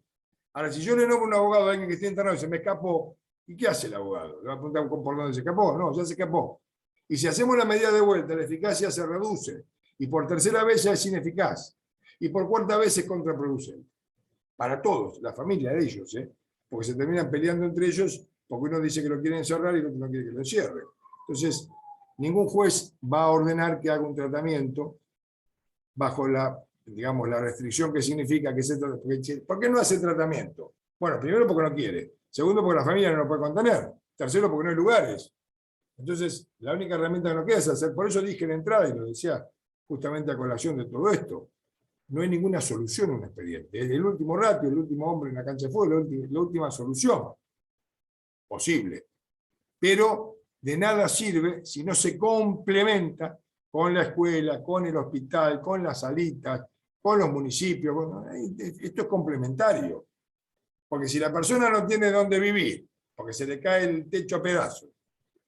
Ahora, si yo le nombro un abogado a alguien que esté internado y se me escapó, ¿y qué hace el abogado? ¿Le va a preguntar por dónde se escapó? No, ya se escapó. Y si hacemos la medida de vuelta, la eficacia se reduce. Y por tercera vez ya es ineficaz. Y por cuarta vez es contraproducente. Para todos, la familia de ellos, porque se terminan peleando entre ellos, porque uno dice que lo quiere encerrar y el otro no quiere que lo encierre. Entonces, ningún juez va a ordenar que haga un tratamiento bajo digamos, la restricción que significa que se trata. ¿Por qué no hace tratamiento? Bueno, primero porque no quiere. Segundo, porque la familia no lo puede contener. Tercero, porque no hay lugares. Entonces, la única herramienta que nos queda es hacer. Por eso dije en la entrada, y lo decía justamente a colación de todo esto, no hay ninguna solución en un expediente. Es el último ratio, el último hombre en la cancha de fútbol, la última solución posible. Pero de nada sirve si no se complementa con la escuela, con el hospital, con las salitas, con los municipios. Esto es complementario. Porque si la persona no tiene dónde vivir, porque se le cae el techo a pedazos,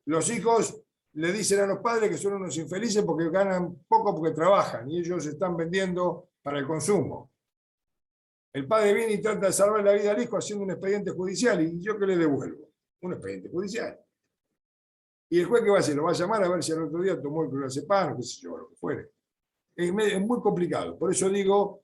los hijos le dicen a los padres que son unos infelices porque ganan poco porque trabajan y ellos se están vendiendo para el consumo. El padre viene y trata de salvar la vida al hijo haciendo un expediente judicial y yo ¿qué le devuelvo? Un expediente judicial. Y el juez ¿qué va a hacer? Lo va a llamar a ver si al otro día tomó el clonazepam o qué sé yo, lo que fuere. Es muy complicado. Por eso digo,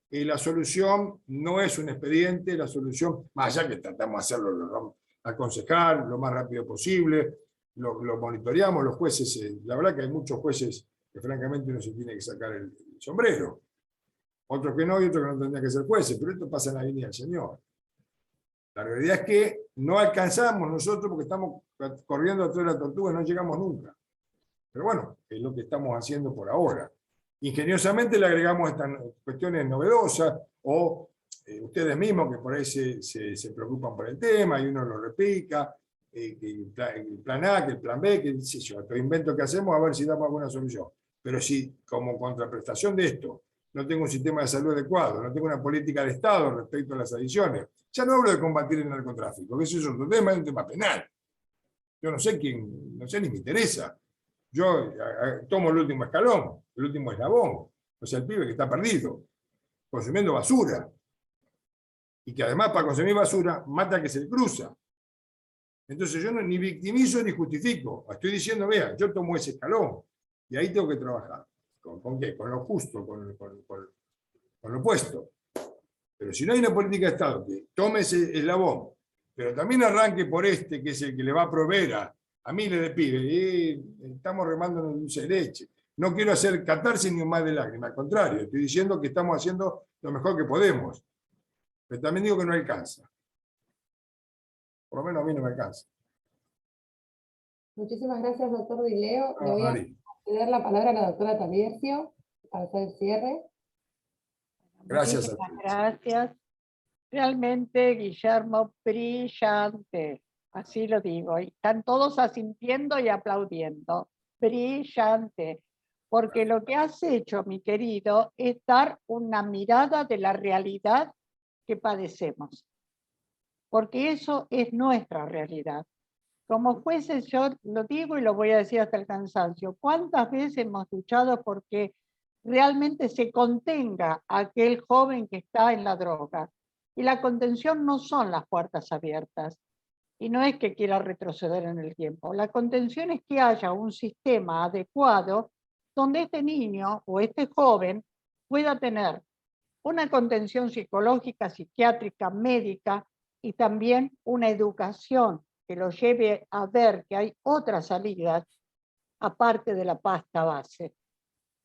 la solución no es un expediente, la solución, más allá que tratamos de hacerlo, lo aconsejar lo más rápido posible, lo monitoreamos, los jueces, la verdad que hay muchos jueces que francamente uno se tiene que sacar el sombrero. Otros que no, y otros que no tendrían que ser jueces, pero esto pasa en la Avenida del Señor. La realidad es que no alcanzamos nosotros porque estamos corriendo atrás de la tortuga y no llegamos nunca. Pero bueno, es lo que estamos haciendo por ahora. Ingeniosamente le agregamos estas cuestiones novedosas o ustedes mismos que por ahí se preocupan por el tema y uno lo replica, que el plan A, que el plan B, que sí, yo, estos inventos que hacemos a ver si damos alguna solución. Pero si como contraprestación de esto no tengo un sistema de salud adecuado, no tengo una política de Estado respecto a las adicciones, ya no hablo de combatir el narcotráfico, que eso es otro tema, es un tema penal. Yo no sé quién, no sé ni me interesa. Yo tomo el último escalón, el último eslabón, o sea, el pibe que está perdido, consumiendo basura, y que además para consumir basura mata a que se le cruza. Entonces yo ni victimizo ni justifico. Estoy diciendo, vea, yo tomo ese escalón y ahí tengo que trabajar. ¿Con qué? Con lo justo, con lo opuesto. Pero si no hay una política de Estado que tome ese eslabón, pero también arranque por este, que es el que le va a proveer a miles de pibes, y estamos remando en el dulce de leche. No quiero hacer catarsis ni un mal de lágrimas, al contrario, estoy diciendo que estamos haciendo lo mejor que podemos. Pero también digo que no alcanza. Por lo menos a mí no me alcanza. Muchísimas gracias, doctor Dileo. Le voy a Ari, ceder la palabra a la doctora Taliercio para hacer el cierre. gracias a Muchísimas ti. gracias. Realmente, Guillermo, brillante. Así lo digo. Y están todos asintiendo y aplaudiendo. Brillante. Porque lo que has hecho, mi querido, es dar una mirada de la realidad que padecemos. Porque eso es nuestra realidad. Como fuese, yo lo digo y lo voy a decir hasta el cansancio, ¿cuántas veces hemos luchado porque realmente se contenga a aquel joven que está en la droga? Y la contención no son las puertas abiertas, y no es que quiera retroceder en el tiempo. La contención es que haya un sistema adecuado donde este niño o este joven pueda tener una contención psicológica, psiquiátrica, médica y también una educación que lo lleve a ver que hay otras salidas aparte de la pasta base.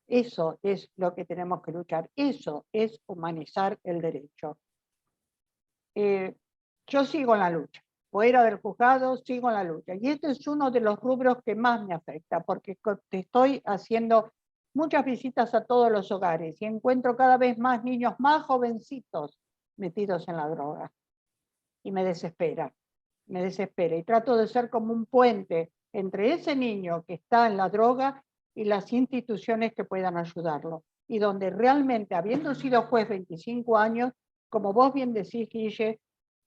Eso es lo que tenemos que luchar. Eso es humanizar el derecho. Yo sigo en la lucha. Fuera del juzgado, sigo en la lucha. Y este es uno de los rubros que más me afecta, porque te estoy haciendo muchas visitas a todos los hogares y encuentro cada vez más niños más jovencitos metidos en la droga. Y me desespera. Y trato de ser como un puente entre ese niño que está en la droga y las instituciones que puedan ayudarlo. Y donde realmente, habiendo sido juez 25 años, como vos bien decís, Guille,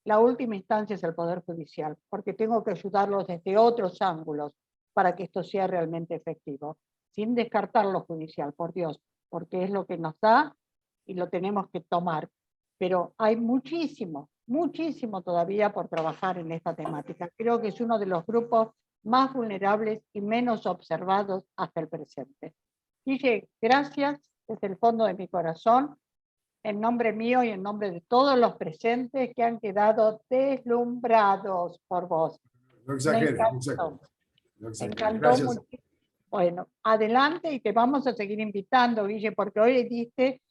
la última instancia es el Poder Judicial, porque tengo que ayudarlos desde otros ángulos para que esto sea realmente efectivo, sin descartar lo judicial, por Dios, porque es lo que nos da y lo tenemos que tomar. Pero hay muchísimo, muchísimo todavía por trabajar en esta temática. Creo que es uno de los grupos más vulnerables y menos observados hasta el presente. Guille, gracias desde el fondo de mi corazón, en nombre mío y en nombre de todos los presentes que han quedado deslumbrados por vos. No Me exageres, encantó. no exageres. No Me exageres. encantó Gracias. muchísimo. Bueno, adelante y te vamos a seguir invitando, Guille, porque hoy diste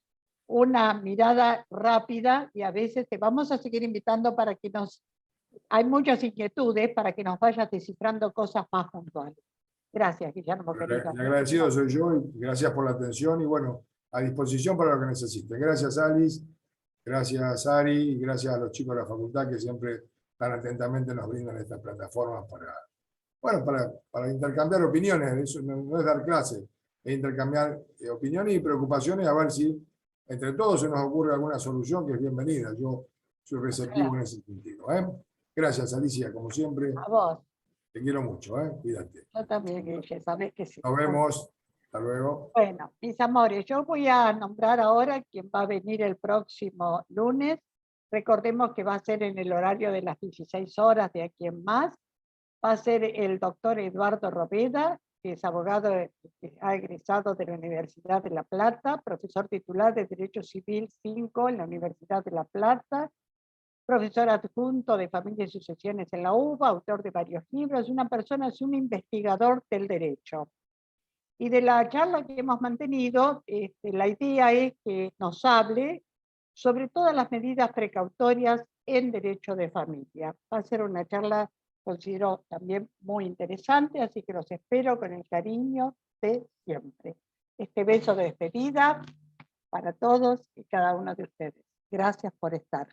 una mirada rápida y a veces te vamos a seguir invitando para que hay muchas inquietudes para que nos vayas descifrando cosas más puntuales. Gracias, Guillermo, querido. El agradecido soy yo y gracias por la atención y bueno, a disposición para lo que necesiten. Gracias, Alice. Gracias, Ari, y gracias a los chicos de la facultad que siempre tan atentamente nos brindan estas plataformas para intercambiar opiniones. Eso no es dar clases, es intercambiar opiniones y preocupaciones a ver si entre todos se nos ocurre alguna solución que es bienvenida. Yo soy receptivo en ese sentido. Gracias, Alicia, como siempre. A vos. Te quiero mucho, cuídate. Yo también, Guille, sabés que sí. Nos vemos. Hasta luego. Bueno, mis amores, yo voy a nombrar ahora quién va a venir el próximo lunes. Recordemos que va a ser en el horario de las 16 horas de aquí en más. Va a ser el doctor Eduardo Roveda, que es abogado que ha egresado de la Universidad de La Plata, profesor titular de Derecho Civil 5 en la Universidad de La Plata, profesor adjunto de Familia y Sucesiones en la UBA, autor de varios libros, una persona, es un investigador del derecho. Y de la charla que hemos mantenido, la idea es que nos hable sobre todas las medidas precautorias en derecho de familia. Va a ser una charla, considero también muy interesante, así que los espero con el cariño de siempre. Este beso de despedida para todos y cada uno de ustedes. Gracias por estar.